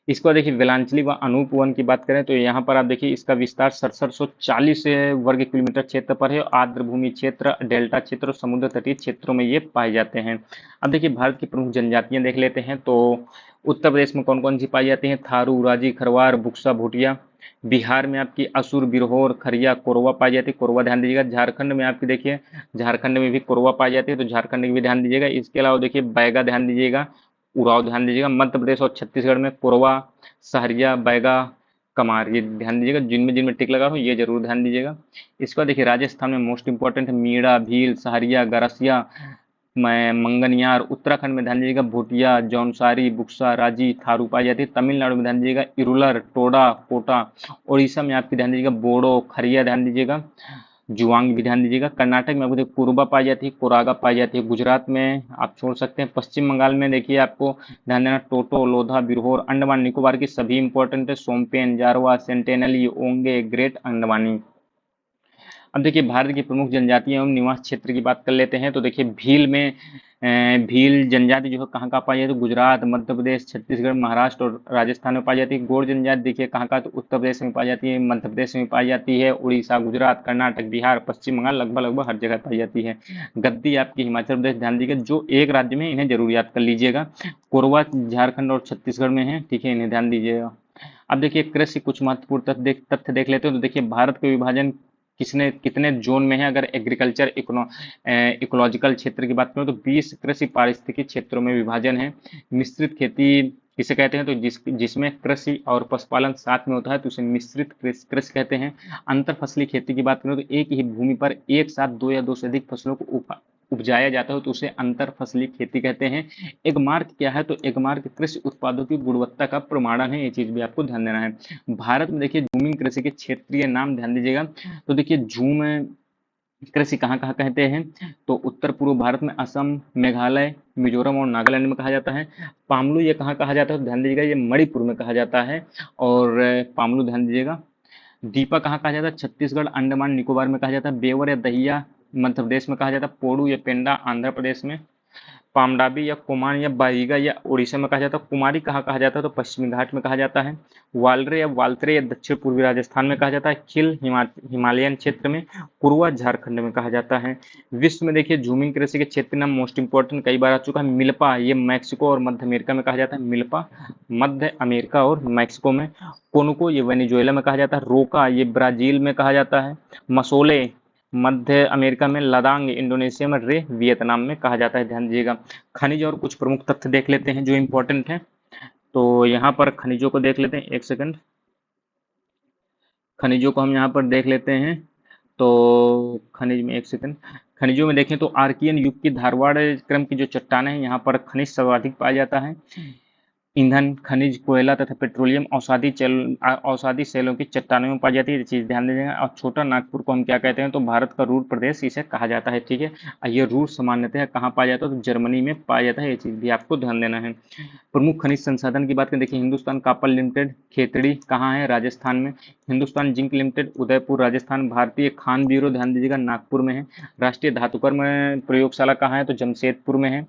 इसको देखिए वेलांचली व अनूप वन की बात करें तो यहाँ पर आप देखिए इसका विस्तार 6740 वर्ग किलोमीटर क्षेत्र पर है। आर्द्र भूमि क्षेत्र, डेल्टा क्षेत्र और समुद्र तटीय क्षेत्रों में ये पाए जाते हैं। अब देखिए भारत की प्रमुख जनजातियां देख लेते हैं। तो उत्तर प्रदेश में कौन कौन सी पाई जाती हैं, थारू, राजी, खरवार, बुक्सा, भूटिया। बिहार में आपकी असुर, बिरहोर, खरिया, कोरवा पाई जाती है, कोरवा ध्यान दीजिएगा। झारखंड में आपकी देखिए झारखंड में भी कोरवा पाई जाती है, तो झारखंड की भी ध्यान दीजिएगा। इसके अलावा देखिए बैगा ध्यान दीजिएगा, उराव ध्यान दीजिएगा। मध्य प्रदेश और छत्तीसगढ़ में कोरवा, सहरिया, बैगा, कमार, ये ध्यान दीजिएगा, जिनमें जिनमें टिक लगा हो ये जरूर ध्यान दीजिएगा। इसके बाद देखिए राजस्थान में मोस्ट इंपॉर्टेंट है मीणा, भील, सहरिया, गरसिया, मैं मंगनियार। उत्तराखंड में ध्यान दीजिएगा भूटिया, जौनसारी, बुक्सा, राजी, थारू पाई जाती है। तमिलनाडु में ध्यान दीजिएगा इरुलर, टोडा, कोटा। उड़ीसा में आपकी ध्यान दीजिएगा बोडो, खरिया ध्यान दीजिएगा, जुआंग भी ध्यान दीजिएगा। कर्नाटक में आपको देखिए कोरबा पाई जाती है, कोरागा पाई जाती है। गुजरात में आप छोड़ सकते हैं। पश्चिम बंगाल में देखिए आपको ध्यान देना टोटो, लोधा, बिरहोर। अंडमान निकोबार की सभी इंपॉर्टेंट है, सोमपेन, जारवा, सेंटेनली, ओंगे, ग्रेट अंडमानी। अब देखिए भारत की प्रमुख जनजातियां एवं निवास क्षेत्र की बात कर लेते हैं। तो देखिए भील में भील जनजाति जो है कहाँ कहाँ पाई जाती है, गुजरात, मध्य प्रदेश, छत्तीसगढ़, महाराष्ट्र और राजस्थान में पाई जाती है। गोंड जनजाति देखिए कहाँ कहाँ, तो उत्तर प्रदेश में पाई जाती है, मध्य प्रदेश में पाई जाती है, उड़ीसा, गुजरात, कर्नाटक, बिहार, पश्चिम बंगाल, लगभग लगभग हर जगह पाई जाती है। गद्दी आपकी हिमाचल प्रदेश, ध्यान दीजिएगा जो एक राज्य में, इन्हें जरूर याद कर लीजिएगा। कोरवा झारखंड और छत्तीसगढ़ में है, ठीक है, इन्हें ध्यान दीजिएगा। अब देखिए कृषि कुछ महत्वपूर्ण तथ्य देख लेते हैं। तो देखिए भारत का विभाजन किसने कितने जोन में है, अगर एग्रीकल्चर इकोलॉजिकल क्षेत्र की बात करें तो 20 कृषि पारिस्थितिकी क्षेत्रों में विभाजन है। मिश्रित खेती किसे कहते हैं, तो जिसमें कृषि और पशुपालन साथ में होता है तो उसे मिश्रित कृषि कहते हैं। अंतर फसली खेती की बात करें तो एक ही भूमि पर एक साथ दो या दो से अधिक फसलों को उपजाया जाता है तो उसे अंतर फसली खेती कहते हैं। एगमार्क क्या है, तो एगमार्क कृषि उत्पादों की गुणवत्ता का प्रमाणन है, ये चीज भी आपको ध्यान देना है। भारत में देखिए झूमिंग कृषि के क्षेत्रीय नाम ध्यान दीजिएगा। तो देखिए झूम कृषि कहाँ कहाँ कहते हैं, तो उत्तर पूर्व भारत में असम, मेघालय, मिजोरम और नागालैंड में कहा जाता है। पामलू ये कहाँ कहा जाता है, तो ध्यान दीजिएगा ये मणिपुर में कहा जाता है। और पामलू ध्यान दीजिएगा। दीपा कहाँ कहा जाता है, छत्तीसगढ़, अंडमान निकोबार में कहा जाता है। बेवर या दहिया मध्य प्रदेश में कहा जाता है। पोडू या पेंडा आंध्र प्रदेश में। पामडाबी या कुमान या बारीगा या उड़ीसा में कहा जाता है। कुमारी कहाँ कहा जाता है, तो पश्चिमी घाट में कहा जाता है। वालरे या वालतरे या दक्षिण पूर्वी राजस्थान में कहा जाता है। खिल हिमालयन क्षेत्र में। कुरुआ झारखंड में कहा जाता है। विश्व में देखिए झूमिंग कृषि के क्षेत्र नाम मोस्ट इंपॉर्टेंट कई बार आ चुका है। मिल्पा ये मैक्सिको और मध्य अमेरिका में कहा जाता है। मिल्पा मध्य अमेरिका और मैक्सिको में। कोनुको ये वेनेजुएला में कहा जाता है। रोका ये ब्राजील में कहा जाता है। मसोले मध्य अमेरिका में। लदांग इंडोनेशिया में। रे वियतनाम में कहा जाता है, ध्यान दीजिएगा। खनिज और कुछ प्रमुख तथ्य देख लेते हैं जो इंपॉर्टेंट है। तो यहाँ पर खनिजों को देख लेते हैं, एक सेकंड। खनिजों को हम यहाँ पर देख लेते हैं। तो खनिज में एक सेकंड, खनिजों में देखें तो आर्कियन युग की धारवाड़ क्रम की जो चट्टानें हैं यहाँ पर खनिज सर्वाधिक पाया जाता है। ईंधन, खनिज, कोयला तथा पेट्रोलियम औषधि सेलों की चट्टानों में पाई जाती है, ये चीज ध्यान दीजिएगा। और छोटा नागपुर को हम क्या कहते हैं, तो भारत का रूर प्रदेश इसे कहा जाता है, ठीक है। ये रूर सामान्यतः कहाँ पाया जाता है, तो जर्मनी में पाया जाता है, ये चीज भी आपको ध्यान देना है। प्रमुख खनिज संसाधन की बात करें, देखिए हिंदुस्तान कॉपर लिमिटेड खेतड़ी कहाँ है, राजस्थान में। Hindustan zinc limited Udaipur Rajasthan. भारतीय खान ब्यूरो ध्यान दीजिएगा नागपुर में है। राष्ट्रीय धातुकर्म प्रयोगशाला कहाँ है, तो जमशेदपुर में है।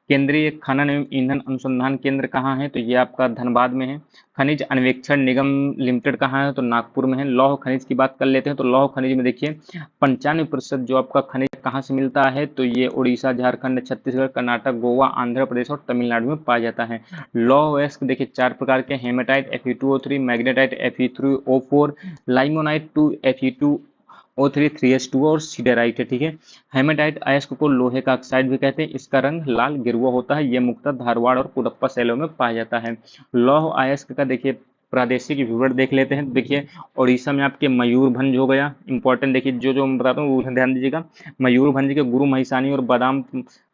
केंद्रीय खनन एवं ईंधन अनुसंधान केंद्र कहाँ है, तो ये आपका धनबाद में है। खनिज अन्वेक्षण निगम लिमिटेड कहाँ है, तो नागपुर में है। लौह खनिज की बात कर लेते हैं। तो लौह खनिज में देखिए 95% जो आपका खनिज कहाँ से मिलता है, तो ये उड़ीसा, झारखंड, छत्तीसगढ़, कर्नाटक, गोवा, आंध्र प्रदेश और तमिलनाडु में पाया जाता है। लौह अयस्क देखिए 4 प्रकार के, haematite Fe2O3, magnetite Fe3O4, लाइमोनाइट 2 Fe2O3 3s2 और सीडेराइट है, ठीक है। हेमेटाइट अयस्क को लोहे का ऑक्साइड भी कहते हैं। इसका रंग लाल गिरवा होता है। यह मुख्यतः धारवाड़ और कुडप्पा शैलों में पाया जाता है। लौह अयस्क का देखिए प्रादेशिक विवरण देख लेते हैं। देखिए उड़ीसा में आपके मयूरभंज हो गया इंपॉर्टेंट, देखिए जो जो मैं बताता हूँ ध्यान दीजिएगा। मयूरभंज के गुरु महिसानी और बादाम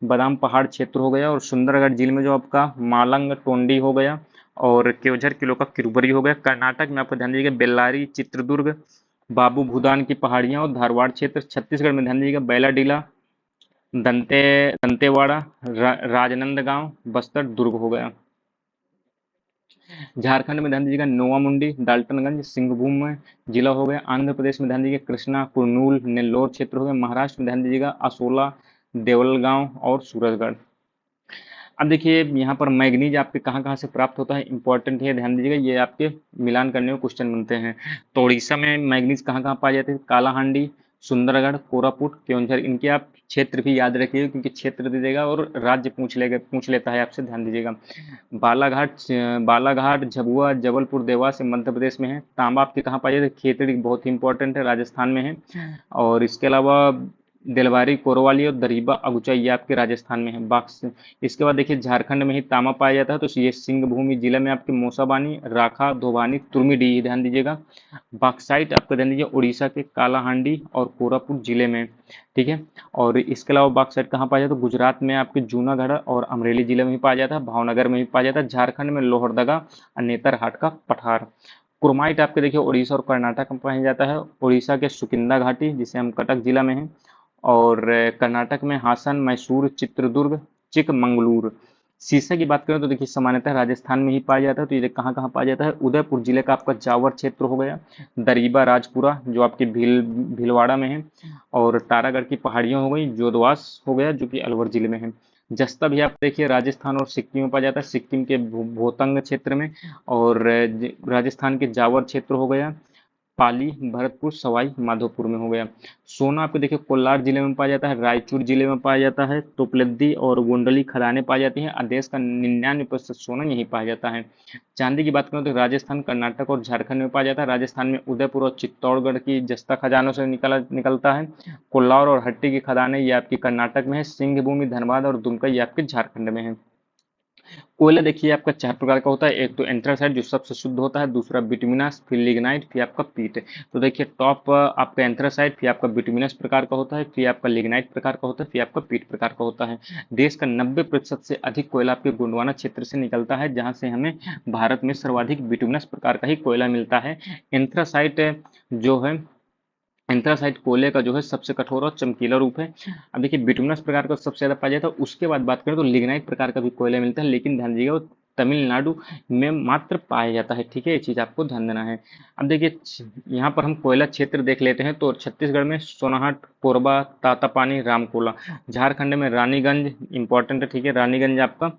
बादाम पहाड़ क्षेत्र हो गया। और सुंदरगढ़ जिले में जो आपका मालंग टोंडी हो गया। और केवझर किलो का किरुबरी हो गया। कर्नाटक में आपको ध्यान दीजिएगा बेल्लारी, चित्रदुर्ग, बाबू भूदान की पहाड़ियां और धारवाड़ क्षेत्र। छत्तीसगढ़ में ध्यान दीजिएगा बैलाडीला, दंते दंतेवाड़ा, राजनांदगांव, बस्तर, दुर्ग हो गया। झारखंड में ध्यान दीजिएगा नोवामुंडी, डाल्टनगंज, सिंहभूम में जिला हो गया। आंध्र प्रदेश में ध्यान दीजिएगा कृष्णा, कुर्नूल, नेल्लोर क्षेत्र हो गया। महाराष्ट्र में ध्यान दीजिएगा असोला, देवलगांव और सूरजगढ़। अब देखिए यहाँ पर मैग्नीज आपके कहाँ कहाँ से प्राप्त होता है, इंपॉर्टेंट है, ध्यान दीजिएगा। ये आपके मिलान करने में क्वेश्चन बनते हैं। तो उड़ीसा में मैग्नीज कहाँ कहाँ पाए जाते हैं, कालाहांडी, सुंदरगढ़, कोरापुट, केवंझर। इनके आप क्षेत्र भी याद रखिएगा क्योंकि क्षेत्र दीजिएगा और राज्य पूछ लेता है आपसे, ध्यान दीजिएगा। बालाघाट, झबुआ, जबलपुर, देवास से मध्य प्रदेश में है। तांबा आपके कहाँ पाया जाता है, खेतड़ी बहुत ही इंपॉर्टेंट है, राजस्थान में है। और इसके अलावा देलवारी कोरवाली और दरीबा अगुचा ये आपके राजस्थान में है। बाक्स इसके बाद देखिए झारखंड में ही तामा पाया जाता है, तो ये सिंहभूमि जिले में आपके मोसाबानी, राखा, धोबानी, तुर्मीडीह ध्यान दीजिएगा। बॉक्साइट आपका ध्यान दीजिए उड़ीसा के कालाहांडी और कोरापुट जिले में, ठीक है। और इसके अलावा बॉक्साइट कहाँ पाया जाता है? गुजरात में आपके जूनागढ़ और अमरेली जिले में ही पाया जाता है, भावनगर में भी पाया जाता है, झारखंड में लोहरदगा और नेतरहाट का पठार। क्रोमाइट आपके देखिए उड़ीसा और कर्नाटक में पाया जाता है, उड़ीसा के सुकिंदा घाटी जिसे हम कटक जिला में है, और कर्नाटक में हासन, मैसूर, चित्रदुर्ग, चिकमंगलूर। सीसा की बात करें तो देखिए सामान्यतः राजस्थान में ही पाया जाता है, तो ये कहाँ कहाँ पाया जाता है? उदयपुर जिले का आपका जावर क्षेत्र हो गया, दरीबा राजपुरा जो आपके भीलवाड़ा में है, और तारागढ़ की पहाड़ियां हो गई, जोदवास हो गया जो कि अलवर जिले में है। जस्ता भी आप देखिए राजस्थान और सिक्किम में पाया जाता है, सिक्किम के भोतंग क्षेत्र में, और राजस्थान के जावर क्षेत्र हो गया, पाली, भरतपुर, सवाई माधोपुर में हो गया। सोना आपको देखिए कोलार जिले में पाया जाता है, रायचूर जिले में पाया जाता है, तोपलद्दी और गोंडली खदानें पाई जाती हैं, और देश का 99% सोना यहीं पाया जाता है। चांदी की बात करें तो राजस्थान, कर्नाटक और झारखंड में पाया जाता है। राजस्थान में उदयपुर और चित्तौड़गढ़ की जस्ता खजानों से निकलता है। कोल्लार और हट्टी की खदानें ये आपकी कर्नाटक में है, सिंहभूमि, धनबाद और दुमका ये आपके झारखंड में है। कोयला देखिए आपका 4 प्रकार का होता है, एक तो एंथ्रासाइट जो सबसे शुद्ध होता है, दूसरा बिटुमिनस, फिर लिग्नाइट, फिर आपका पीट। तो देखिए टॉप आपका एंथ्रासाइट, फिर आपका बिटुमिनस प्रकार का होता है, फिर आपका लिग्नाइट प्रकार का होता है, फिर आपका पीट प्रकार का होता है। देश का 90% से अधिक कोयला आपके गोंडवाना क्षेत्र से निकलता है, जहां से हमें भारत में सर्वाधिक बिटुमिनस प्रकार का ही कोयला मिलता है। एंथ्रासाइट जो है, एंथ्रासाइट कोयले का जो है सबसे कठोर और चमकीला रूप है। अब देखिए बिटुमिनस प्रकार का सबसे ज्यादा पाया जाता है, उसके बाद बात करें तो लिग्नाइट प्रकार का भी कोयला मिलता है, लेकिन ध्यान दीजिएगा वो तमिलनाडु में मात्र पाया जाता है, ठीक है, ये चीज आपको ध्यान देना है। अब देखिए यहाँ पर हम कोयला क्षेत्र देख लेते हैं, तो छत्तीसगढ़ में सोनाहट, कोरबा, तातापानी, रामकोला। झारखंड में रानीगंज इंपॉर्टेंट है, ठीक है, रानीगंज आपका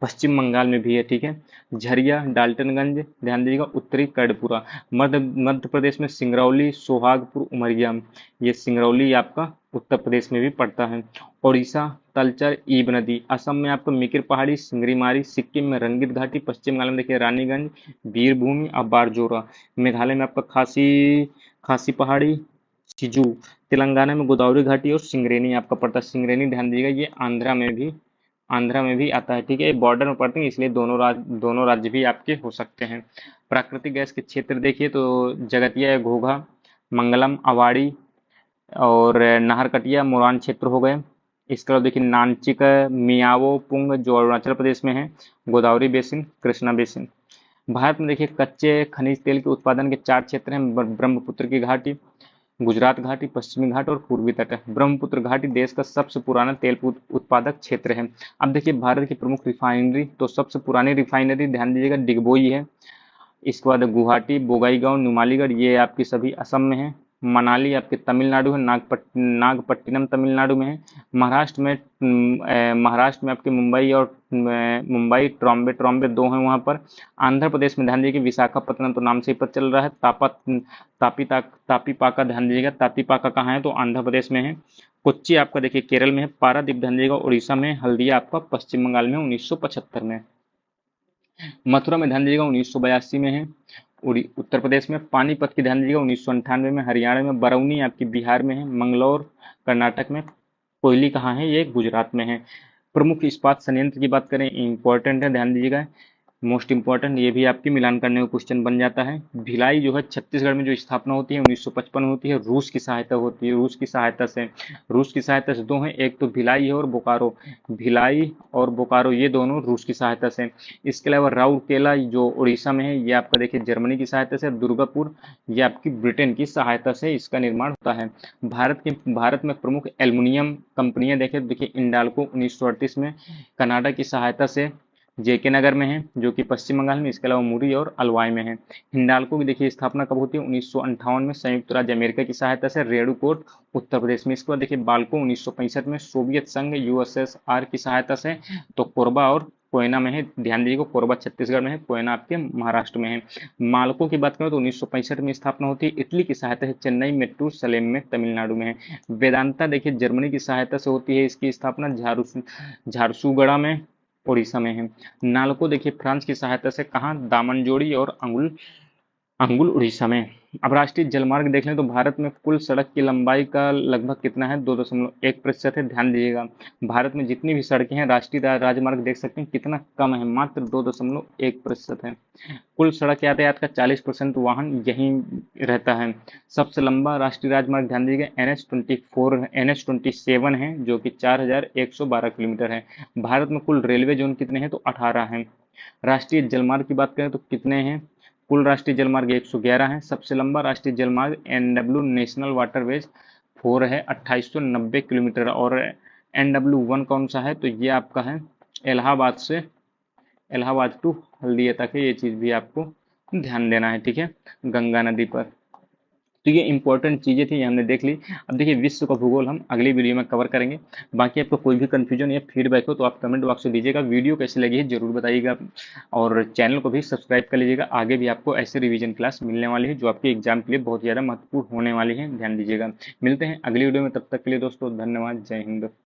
पश्चिम बंगाल में भी है, ठीक है। झरिया, डाल्टनगंज ध्यान दीजिएगा, उत्तरी कर्णपुरा। मध्य प्रदेश में सिंगरौली, सोहागपुर, उमरिया, ये सिंगरौली आपका उत्तर प्रदेश में भी पड़ता है। उड़ीसा तलचर, ईब नदी। असम में आपका मिकिर पहाड़ी, सिंगरीमारी। सिक्किम में रंगीत घाटी। पश्चिम बंगाल में देखिए रानीगंज, वीरभूमि और बारजोरा। मेघालय में आपका खासी खासी पहाड़ी, सिजू। तेलंगाना में गोदावरी घाटी और सिंगरेनी आपका पड़ता है। सिंगरेनी ध्यान दीजिएगा ये आंध्रा में भी आता है, ठीक है, बॉर्डर में पड़ते हैं, इसलिए दोनों राज्य भी आपके हो सकते हैं। प्राकृतिक गैस के क्षेत्र देखिए तो जगतिया, घोघा, मंगलम, अवाड़ी और नाहरकटिया, मोरान क्षेत्र हो गए। इसके अलावा देखिए नानचिक, मियाओ, पुंग जो अरुणाचल प्रदेश में है, गोदावरी बेसिन, कृष्णा बेसिन। भारत में देखिए कच्चे खनिज तेल के उत्पादन के 4 क्षेत्र हैं, ब्रह्मपुत्र की घाटी, गुजरात घाटी, पश्चिमी घाट और पूर्वी तट। ब्रह्मपुत्र घाटी देश का सबसे पुराना तेल उत्पादक क्षेत्र है। अब देखिए भारत की प्रमुख रिफाइनरी, तो सबसे पुरानी रिफाइनरी ध्यान दीजिएगा डिगबोई है। इसके बाद गुवाहाटी, बोगाईगांव, नुमालीगढ़ ये आपकी सभी असम में है। मनाली आपके तमिलनाडु है, नागपट्टिनम तमिलनाडु में है। महाराष्ट्र में आपके मुंबई और मुंबई, ट्रॉम्बे ट्रॉम्बे दो हैं वहां पर। आंध्र प्रदेश में ध्यान दीजिए कि विशाखापत्तनम तो नाम से ही पता चल रहा है। तापी पाका ध्यान दीजिएगा, तापी पाका कहाँ है? तो आंध्र प्रदेश में है। कोच्चि आपका देखिए केरल में है। पारादीप ध्यान दीजिएगा उड़ीसा में। हल्दिया आपका पश्चिम बंगाल में 1975 में। मथुरा में ध्यान दीजिएगा 1982 में है। उत्तर प्रदेश में। पानीपत की ध्यान दीजिएगा 1998 में। हरियाणा में। बरौनी आपकी बिहार में है। मंगलौर कर्नाटक में। कोयली कहाँ है? ये गुजरात में है। प्रमुख इस्पात संयंत्र की बात करें, इंपॉर्टेंट है, ध्यान दीजिएगा, मोस्ट इंपॉर्टेंट, ये भी आपकी मिलान करने का क्वेश्चन बन जाता है। भिलाई जो है छत्तीसगढ़ में जो स्थापना होती है 1955 होती है, रूस की सहायता होती है। रूस की सहायता से दो हैं, एक तो भिलाई है और बोकारो। भिलाई और बोकारो ये दोनों रूस की सहायता से। इसके अलावा राउरकेला जो उड़ीसा में है ये आपका देखिए जर्मनी की सहायता से। दुर्गापुर ये आपकी ब्रिटेन की सहायता से इसका निर्माण होता है। भारत में प्रमुख एल्युमिनियम कंपनियां देखिए इंडाल्को 1938 में कनाडा की सहायता से जेके नगर में है जो कि पश्चिम बंगाल में। इसके अलावा मुरी और अलवाई में है। हिंडाल्को की देखिए स्थापना कब होती है? 1958 में संयुक्त राज्य अमेरिका की सहायता से, रेडुकोट उत्तर प्रदेश में। इसके बाद देखिए बाल्को 1965 में सोवियत संघ यूएसएसआर की सहायता से। तो कोरबा और कोयना में है, ध्यान दीजिएगा, कोरबा छत्तीसगढ़ में है, कोयना आपके महाराष्ट्र में है। मालको की बात करें तो 1965 में स्थापना होती है इटली की सहायता से, चेन्नई मेट्रो सलेम में तमिलनाडु में है। वेदांता देखिए जर्मनी की सहायता से होती है, इसकी स्थापना झारसुगुड़ा में उड़ीसा में है। नालको देखिए फ्रांस की सहायता से कहाँ? दामनजोड़ी और अंगुल उड़ीसा में। अब राष्ट्रीय जलमार्ग देख लें तो भारत में कुल सड़क की लंबाई का लगभग कितना है, 2.1% है। ध्यान दीजिएगा, भारत में जितनी भी सड़कें हैं राष्ट्रीय राजमार्ग देख सकते हैं कितना कम है, मात्र 2.1% है। कुल सड़क यातायात का 40% वाहन यहीं रहता है। सबसे लंबा राष्ट्रीय राजमार्ग ध्यान दीजिएगा NH27 है, जो कि 4112 किलोमीटर है। भारत में कुल रेलवे जोन कितने हैं, तो 18 हैं। राष्ट्रीय जलमार्ग की बात करें तो कितने हैं, कुल राष्ट्रीय जलमार्ग 111 है। सबसे लंबा राष्ट्रीय जलमार्ग NW नेशनल वाटरवेज 4 है, 2890 किलोमीटर। और NW1 कौन सा है, तो ये आपका है इलाहाबाद से इलाहाबाद टू हल्दिया तक है। ये चीज़ भी आपको ध्यान देना है, ठीक है, गंगा नदी पर। तो ये इंपॉर्टेंट चीज़ें थी, ये हमने देख ली। अब देखिए विश्व का भूगोल हम अगली वीडियो में कवर करेंगे। बाकी आपको कोई भी कंफ्यूजन या फीडबैक हो तो आप कमेंट बॉक्स में दीजिएगा। वीडियो कैसी लगी है जरूर बताइएगा, और चैनल को भी सब्सक्राइब कर लीजिएगा। आगे भी आपको ऐसे रिवीजन क्लास मिलने वाली है जो आपके एग्जाम के लिए बहुत ज़्यादा महत्वपूर्ण होने वाली है, ध्यान दीजिएगा। मिलते हैं अगली वीडियो में, तब तक के लिए दोस्तों धन्यवाद, जय हिंद।